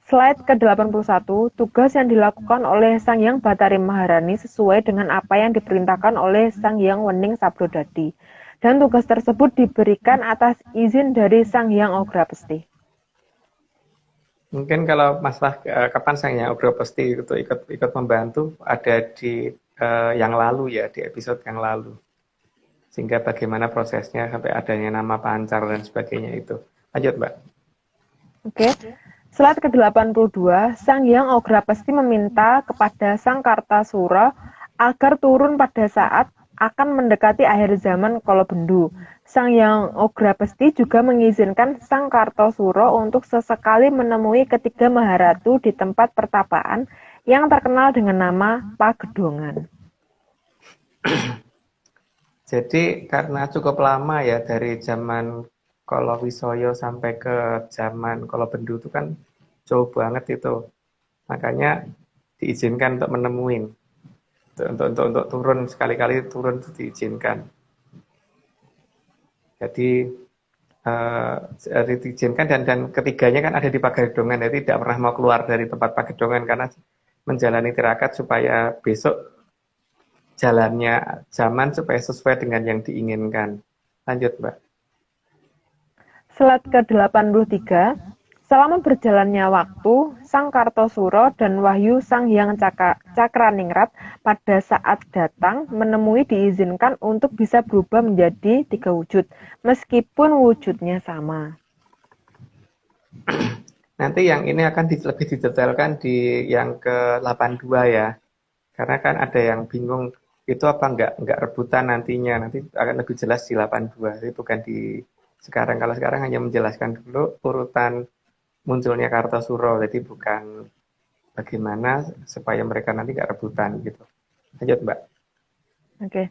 Slide ke-81, tugas yang dilakukan oleh Sang Hyang Bathari Maharani sesuai dengan apa yang diperintahkan oleh Sang Hyang Wening Sabrodadi. dan tugas tersebut diberikan atas izin dari Sang Hyang Ograpesti. Mungkin kalau masalah kapan Sang Hyang Ograpesti itu ikut membantu ada di yang lalu ya, di episode yang lalu. Sehingga bagaimana prosesnya sampai adanya nama pancar dan sebagainya itu. Lanjut, Mbak. Oke. Slide ke-82, Sang Hyang Ograpesti meminta kepada Sang Kartasura agar turun pada saat akan mendekati akhir zaman Kolobendu. Sang Hyang Ograpesti juga mengizinkan Sang Kartasura untuk sesekali menemui ketiga Maharatu di tempat pertapaan yang terkenal dengan nama Pagedongan. Jadi karena cukup lama ya dari zaman Kolowisoyo sampai ke zaman Kolobendu itu kan jauh banget itu. Makanya diizinkan untuk menemuin. Untuk turun sekali-kali turun itu diizinkan. Jadi diizinkan dan ketiganya kan ada di Pagedongan, jadi tidak pernah mau keluar dari tempat Pagedongan karena menjalani tirakat supaya besok jalannya zaman supaya sesuai dengan yang diinginkan. Lanjut, Mbak. Slide ke-83, selama berjalannya waktu, Sang Kartosuro dan Wahyu Sang Hyang Cakraningrat pada saat datang menemui diizinkan untuk bisa berubah menjadi 3 wujud, meskipun wujudnya sama. Nanti yang ini akan lebih didetailkan di yang ke-82 ya. Karena kan ada yang bingung itu apa enggak rebutan nantinya. Nanti akan lebih jelas di 82. Jadi bukan di sekarang. Kalau sekarang hanya menjelaskan dulu urutan munculnya Kartosuro, jadi bukan bagaimana supaya mereka nanti nggak rebutan gitu. Lanjut, Mbak. Oke.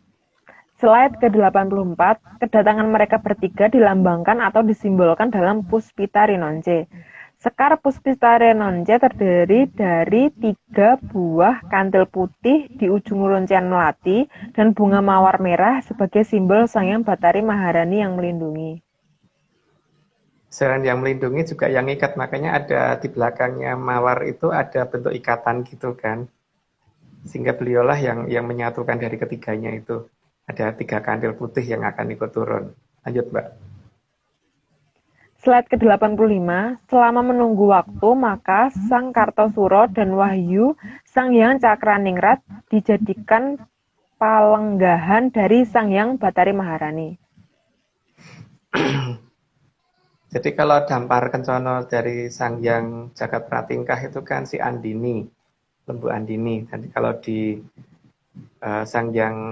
Slide ke-84, kedatangan mereka bertiga dilambangkan atau disimbolkan dalam Puspita Rinonce. Sekar Puspita Rinonce terdiri dari 3 buah kantil putih di ujung runcian melati dan bunga mawar merah sebagai simbol Sang Hyang Bathari Maharani yang melindungi. Selain yang melindungi juga yang ikat, makanya ada di belakangnya mawar itu ada bentuk ikatan gitu kan. Sehingga beliaulah yang menyatukan dari ketiganya itu. Ada 3 kantil putih yang akan ikut turun. Lanjut, Mbak. Slide ke-85, selama menunggu waktu, maka Sang Kartosuro dan Wahyu Sang Hyang Cakraningrat dijadikan palenggahan dari Sang Hyang Bathari Maharani. Jadi kalau Dampar Kencono dari Sang Hyang Jagat Pratingkah itu kan si Andini, Lembu Andini. Nanti kalau di Sang Hyang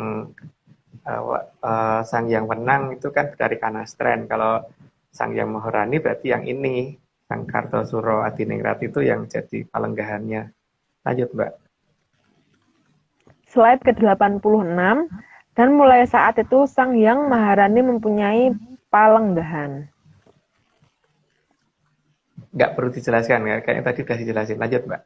Wenang itu kan dari Kanastren. Kalau Sang Hyang Maharani berarti yang ini, Sang Kartosuro Adiningrat itu yang jadi palenggahannya. Lanjut, Mbak. Slide ke-86, dan mulai saat itu Sang Hyang Maharani mempunyai palenggahan. Nggak perlu dijelaskan ya, kayaknya tadi sudah dijelasin. Lanjut, Mbak.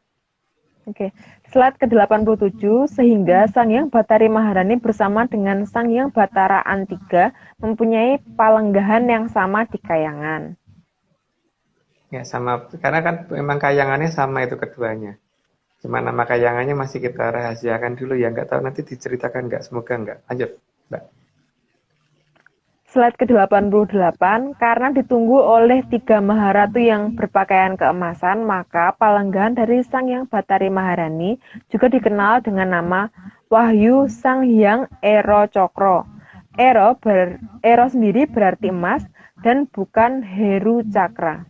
Oke. Slide ke-87, sehingga Sang Hyang Bathari Maharani bersama dengan Sang Hyang Bathara Antiga mempunyai palenggahan yang sama di Kayangan. Ya sama, karena kan memang kayangannya sama itu keduanya. Cuma nama kayangannya masih kita rahasiakan dulu ya, nggak tahu nanti diceritakan nggak, semoga nggak. Lanjut, Mbak. Slide ke-88, karena ditunggu oleh 3 Maharatu yang berpakaian keemasan, maka palenggahan dari Sang Hyang Bathari Maharani juga dikenal dengan nama Wahyu Sang Hyang Ero Cokro. Ero sendiri berarti emas dan bukan Heru Cakra.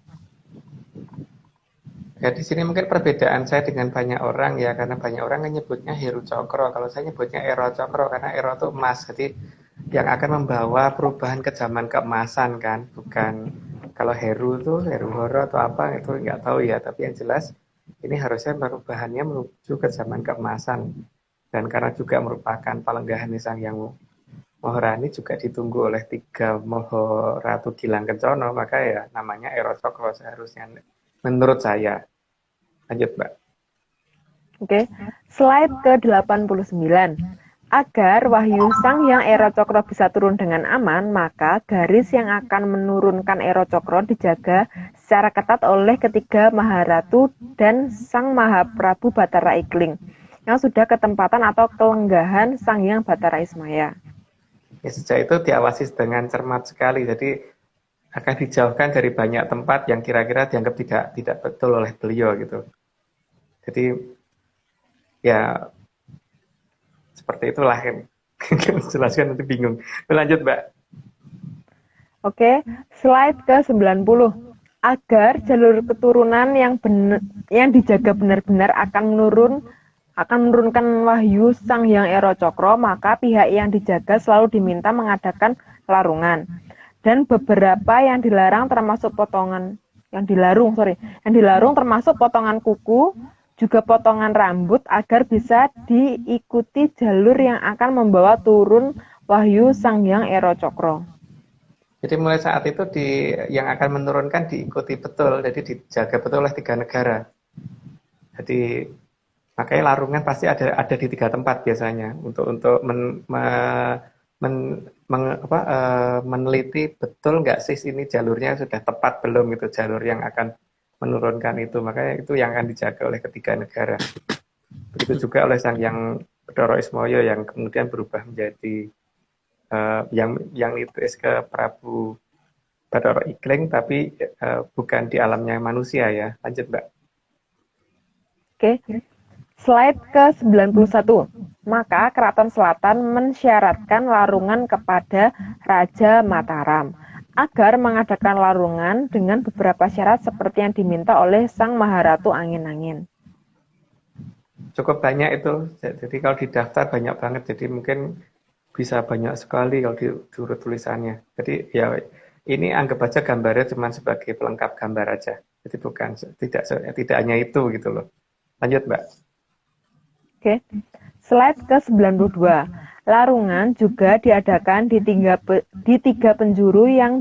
Ya di sini mungkin perbedaan saya dengan banyak orang ya, karena banyak orang kan nyebutnya Heru Cokro, kalau saya nyebutnya Ero Cokro karena Ero itu emas, jadi yang akan membawa perubahan ke zaman keemasan kan, bukan kalau Heru itu Heru Horo atau apa itu nggak tahu ya, tapi yang jelas ini harusnya perubahannya menuju ke zaman keemasan, dan karena juga merupakan palenggahan Sang Hyang Maharani juga ditunggu oleh 3 Maharatu Gilang Kencono, maka ya namanya Ero Cokro seharusnya menurut saya. Lanjut, Mbak. Oke. Slide ke-89. Agar Wahyu Sang Hyang Ero Cokro bisa turun dengan aman, maka garis yang akan menurunkan Ero Cokro dijaga secara ketat oleh ketiga Maharatu dan Sang Mahaprabu Bathara Ikling yang sudah ketempatan atau kelenggahan Sang Hyang Bathara Ismaya. Ya, sejak itu diawasi dengan cermat sekali. Jadi akan dijauhkan dari banyak tempat yang kira-kira dianggap tidak betul oleh beliau gitu. Jadi ya seperti itulah kan. Jelaskan nanti bingung. Lanjut, Mbak. Oke, slide ke-90. Agar jalur keturunan yang dijaga benar-benar akan menurunkan wahyu Sang Hyang Ero Cokro, maka pihak yang dijaga selalu diminta mengadakan larungan. Dan beberapa yang dilarang termasuk yang dilarung termasuk potongan kuku, juga potongan rambut agar bisa diikuti jalur yang akan membawa turun wahyu Sang Hyang Ero Cokro. Jadi mulai saat itu yang akan menurunkan diikuti betul, jadi dijaga betul oleh 3 negara. Jadi makanya larungan pasti ada di 3 tempat biasanya untuk meneliti betul nggak sih ini jalurnya sudah tepat belum gitu jalur yang akan menurunkan itu. Makanya itu yang akan dijaga oleh ketiga negara. Begitu juga oleh Sang Hyang Bedoro Ismoyo yang kemudian berubah menjadi yang nitis ke Prabu Bathara Ikling, tapi bukan di alamnya manusia ya. Lanjut, Mbak. Oke, slide ke-91. Maka Keraton Selatan mensyaratkan larungan kepada Raja Mataram agar mengadakan larungan dengan beberapa syarat seperti yang diminta oleh Sang Maharatu Angin-Angin. Cukup banyak itu, jadi kalau didaftar banyak banget, jadi mungkin bisa banyak sekali kalau diurut tulisannya. Jadi ya ini anggap aja gambarnya cuma sebagai pelengkap gambar aja. Jadi bukan tidak hanya itu gitu loh. Lanjut, Mbak. Oke. Slide ke-92. Larungan juga diadakan di tiga penjuru yang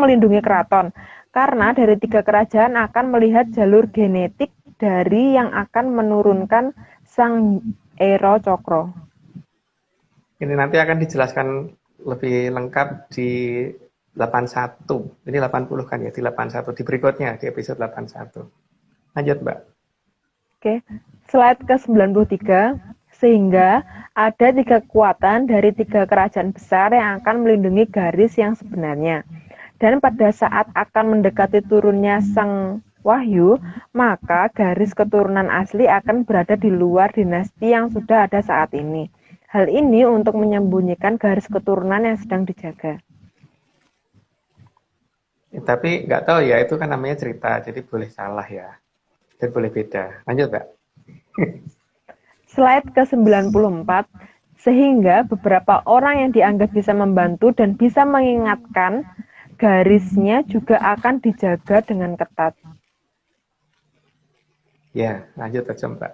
melindungi keraton. Karena dari 3 kerajaan akan melihat jalur genetik dari yang akan menurunkan Sang Ero Cokro. Ini nanti akan dijelaskan lebih lengkap di 81. Ini 80 kan ya, di 81. Di berikutnya, di episode 81. Lanjut, Mbak. Oke, slide ke-93. Sehingga ada 3 kekuatan dari 3 kerajaan besar yang akan melindungi garis yang sebenarnya. Dan pada saat akan mendekati turunnya Sang Wahyu, maka garis keturunan asli akan berada di luar dinasti yang sudah ada saat ini. Hal ini untuk menyembunyikan garis keturunan yang sedang dijaga. Tapi nggak tahu ya, itu kan namanya cerita, jadi boleh salah ya. Dan boleh beda. Lanjut, Mbak. Slide ke-94. Sehingga beberapa orang yang dianggap bisa membantu dan bisa mengingatkan garisnya juga akan dijaga dengan ketat. Ya, lanjut aja, Mbak.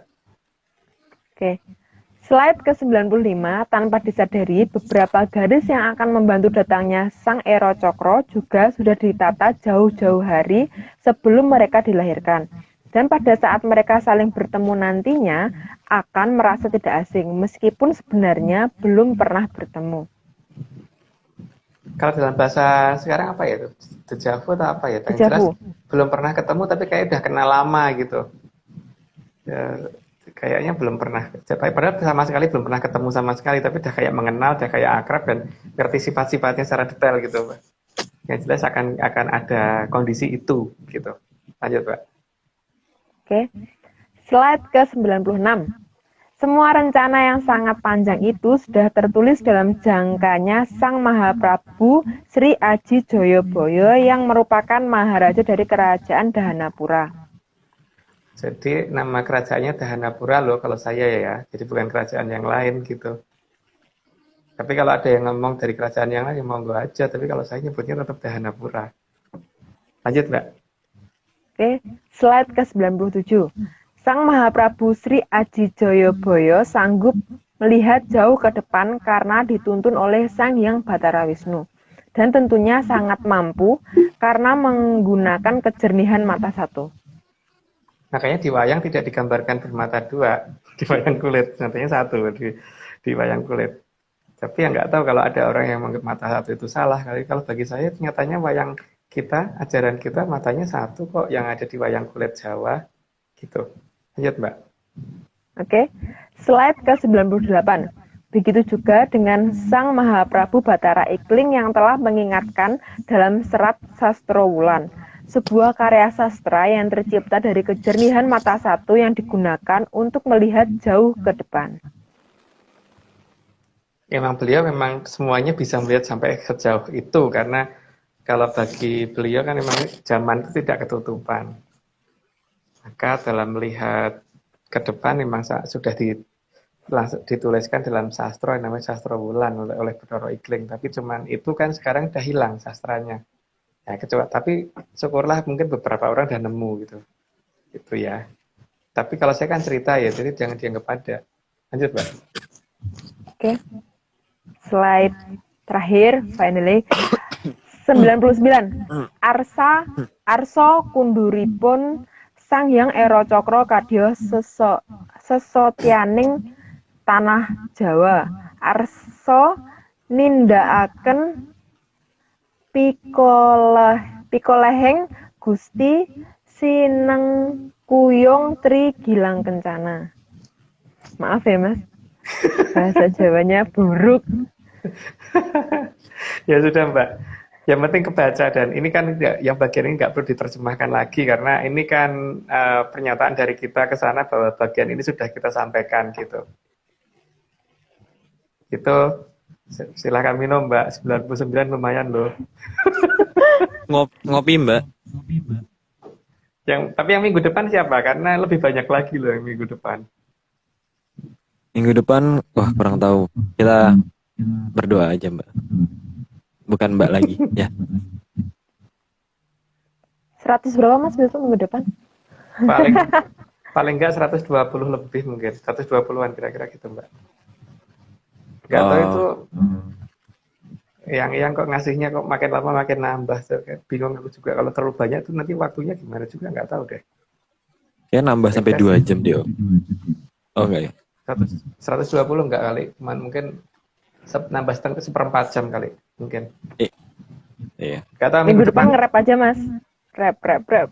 Oke. Slide ke-95, tanpa disadari, beberapa garis yang akan membantu datangnya Sang Ero Cokro juga sudah ditata jauh-jauh hari sebelum mereka dilahirkan. Dan pada saat mereka saling bertemu nantinya, akan merasa tidak asing, meskipun sebenarnya belum pernah bertemu. Kalau dalam bahasa sekarang apa ya itu? Deja vu atau apa ya? Yang jelas belum pernah ketemu tapi kayak udah kenal lama gitu. Ya, kayaknya belum pernah. Padahal sama sekali belum pernah ketemu sama sekali, tapi udah kayak mengenal, udah kayak akrab dan ngerti sifat-sifatnya secara detail gitu, Pak. Yang jelas akan ada kondisi itu gitu. Lanjut, Pak. Oke. Slide ke-96. Semua rencana yang sangat panjang itu sudah tertulis dalam jangkanya Sang Mahaprabu Sri Aji Joyoboyo yang merupakan maharaja dari kerajaan Dahanapura. Jadi nama kerajaannya Dahanapura loh kalau saya ya. Jadi bukan kerajaan yang lain gitu. Tapi kalau ada yang ngomong dari kerajaan yang lain, ya monggo aja. Tapi kalau saya nyebutnya tetap Dahanapura. Lanjut, Mbak. Oke, slide ke-97. Sang Mahaprabu Sri Aji Joyoboyo sanggup melihat jauh ke depan karena dituntun oleh Sang Hyang Bathara Wisnu. Dan tentunya sangat mampu karena menggunakan kejernihan mata satu. Makanya di wayang tidak digambarkan bermata 2, di wayang kulit, nantinya 1 di wayang kulit. Tapi yang nggak tahu kalau ada orang yang menganggap mata 1 itu salah. Kalau bagi saya nyatanya wayang kita, ajaran kita matanya 1 kok yang ada di wayang kulit Jawa gitu. Lanjut, Mbak. Oke, slide ke-98. Begitu juga dengan Sang Mahaprabu Bathara Ikling yang telah mengingatkan dalam serat Sastrowulan, sebuah karya sastra yang tercipta dari kejernihan mata satu yang digunakan untuk melihat jauh ke depan. Memang beliau memang semuanya bisa melihat sampai sejauh itu, karena kalau bagi beliau kan memang zaman itu tidak ketutupan. Maka dalam melihat ke depan memang sudah dituliskan dalam sastra yang namanya Sastra Wulan oleh Bathara Ikling. Tapi cuman itu kan sekarang udah hilang sastranya. Ya, tapi syukurlah mungkin beberapa orang udah nemu gitu. Gitu ya. Tapi kalau saya kan cerita ya, jadi jangan dianggap ada. Lanjut, Mbak. Oke. Slide terakhir, finally. 99. Arso kunduripun Sang Hyang Ero Cokro kadya sesotyaning tanah Jawa. Arso nindakaken pikoleheng Gusti Sinengkuyung Tri Gilang Kencana. Maaf ya Mas, bahasa Jawanya buruk. Ya sudah Mbak, yang penting kebaca, dan ini kan yang bagian ini nggak perlu diterjemahkan lagi karena ini kan pernyataan dari kita ke sana bahwa bagian ini sudah kita sampaikan gitu. Itu silakan minum Mbak, 99 lumayan loh. Ngopi Mbak. Tapi yang minggu depan siapa? Karena lebih banyak lagi loh yang minggu depan. Minggu depan, wah kurang tahu. Kita berdoa aja Mbak. Bukan Mbak lagi, ya. 100 berapa Mas besok minggu depan? Paling enggak 120 lebih mungkin. 120-an kira-kira gitu Mbak. Enggak tahu itu yang kok ngasihnya kok makin lama makin nambah. Bingung aku juga, kalau terlalu banyak tuh nanti waktunya gimana juga nggak tahu deh. Ya nambah sampai 2 jam dia. Oh enggak ya? 120 enggak kali, cuman mungkin nambah seperempat jam kali mungkin. Iya. Kata minggu depan nge-rap aja Mas. Rap. Rapper.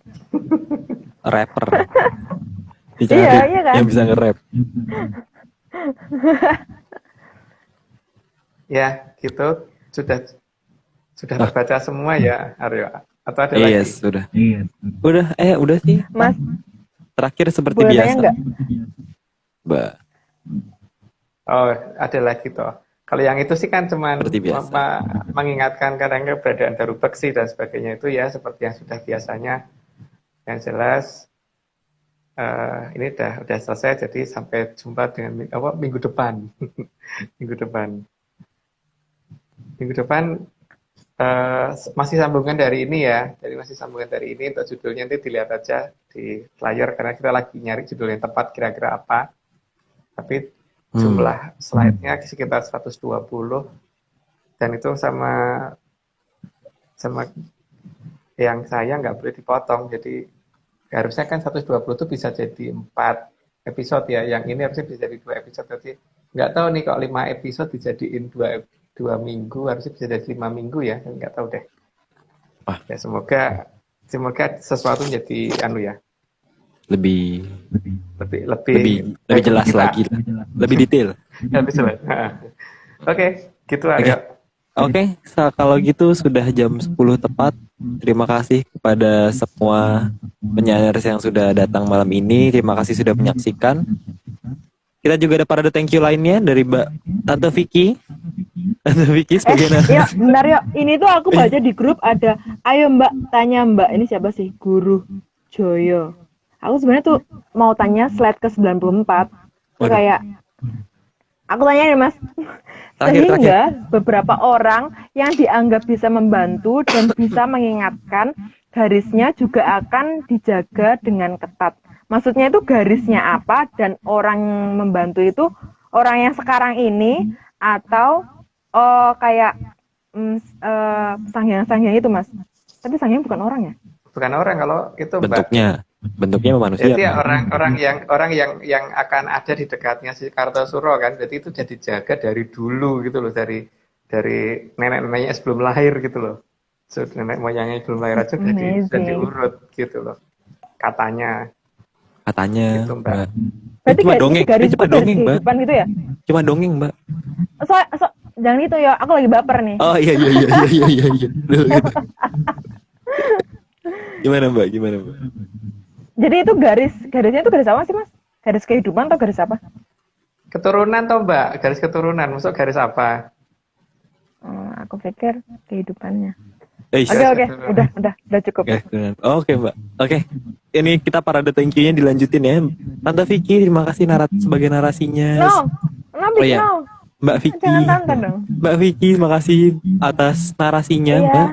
Iya kan? Yang bisa nge-rap. Ya, gitu. Sudah terbaca semua ya, Aryo? Atau ada lagi? Yes, sudah. Udah sih. Mas, terakhir seperti boleh biasa. Enggak? Mbak. Oh, ada lagi toh. Kalau yang itu sih kan cuma mengingatkan kadang keberadaan Daru Beksi dan sebagainya itu ya seperti yang sudah biasanya. Yang jelas ini udah selesai, jadi sampai jumpa dengan minggu depan. Minggu depan masih sambungan dari ini ya. Jadi masih sambungan dari ini, untuk judulnya nanti dilihat aja di layar karena kita lagi nyari judul yang tepat kira-kira apa. Tapi jumlah slide-nya sekitar 120 dan itu sama yang saya nggak boleh dipotong, jadi harusnya kan 120 itu bisa jadi 4 episode ya, yang ini harusnya bisa jadi 2 episode, jadi nggak tahu nih kok 5 episode dijadiin 2 minggu, harusnya bisa jadi 5 minggu ya, nggak tahu deh. Ya semoga sesuatu menjadi ya lebih jelas lagi, lebih detail. Lebih jelas. Oke, gitu aja. Oke, kalau gitu sudah jam 10 tepat. Terima kasih kepada semua penyair yang sudah datang malam ini. Terima kasih sudah menyaksikan. Kita juga ada parade thank you lainnya dari Mbak Tante Vicky. Tante Vicky sebagai ya, bentar yuk. Ini tuh aku baca di grup ada, ayo Mbak, tanya Mbak. Ini siapa sih? Guru Joyo. Aku sebenarnya tuh mau tanya slide ke 94. Kayak aku tanya nih Mas. Sehingga beberapa orang yang dianggap bisa membantu dan bisa mengingatkan, garisnya juga akan dijaga dengan ketat. Maksudnya itu garisnya apa, dan orang membantu itu orang yang sekarang ini atau kayak Sang-Hyang itu Mas. Tapi Sang-Hyang bukan orang ya? Bukan orang kalau itu bentuknya manusia. Jadi orang yang akan ada di dekatnya si Kartosuro kan. Jadi itu jadi jaga dari dulu gitu loh, dari nenek-neneknya sebelum lahir gitu loh. So, nenek moyangnya sebelum lahir aja udah diurut gitu loh. Katanya. Gitu, Mbak. Berarti cuma dongeng, garis cuma itu garis dongeng, Mbak. kehidupan gitu ya? Cuma dongeng, Mbak. Jangan itu ya, aku lagi baper nih. Oh iya. Duh, gitu. Gimana Mbak? Jadi itu garisnya itu garis apa sih, Mas? Garis kehidupan atau garis apa? Keturunan toh Mbak, garis keturunan. Maksud garis apa? Aku pikir kehidupannya. Eish. Oke, udah cukup. Oke, Mbak. Oke. Ini kita parade thank you-nya dilanjutin ya. Tante Vicky, terima kasih sebagai narasinya. No, iya. no. Mbak Vicky. Jangan tante dong. Mbak Vicky, makasih atas narasinya, Iya. Mbak.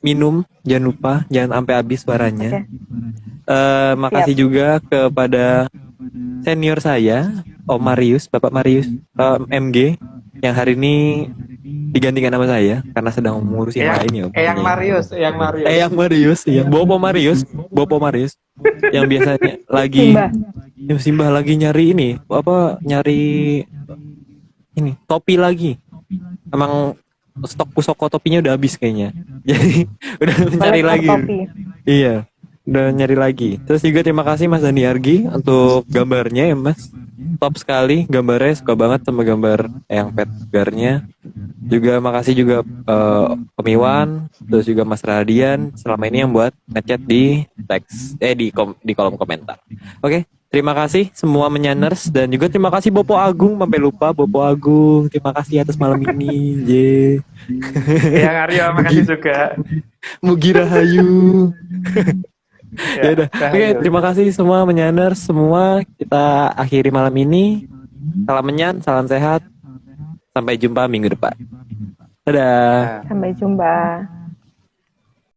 Minum, jangan lupa, jangan sampai habis suaranya. Oke. Makasih juga kepada senior saya, Om Marius, Bapak Marius, MG, yang hari ini digantikan nama saya karena sedang mengurus yang lain ya. Eyang Marius. Bopo Marius, yang biasanya lagi Simba. lagi nyari ini, nyari ini topi lagi. Emang stok pusoko topinya udah habis kayaknya. Jadi udah mencari lagi. Topi. Iya, udah nyari lagi. Terus juga terima kasih Mas Dani Argi untuk gambarnya ya Mas. Top sekali gambarnya, suka banget sama gambar yang petgarnya. Juga makasih juga Om Iwan, terus juga Mas Radian selama ini yang buat ngechat di teks di kolom komentar. Oke, terima kasih semua menyaners dan juga terima kasih Bopo Agung, sampai lupa Bopo Agung. Terima kasih atas malam ini. Eyang Aryo, makasih juga. Mugi Rahayu. Ya udah. Oke, terima kasih semua menyaners semua. Kita akhiri malam ini. Salam menyan, salam sehat. Sampai jumpa minggu depan. Dadah. Sampai jumpa.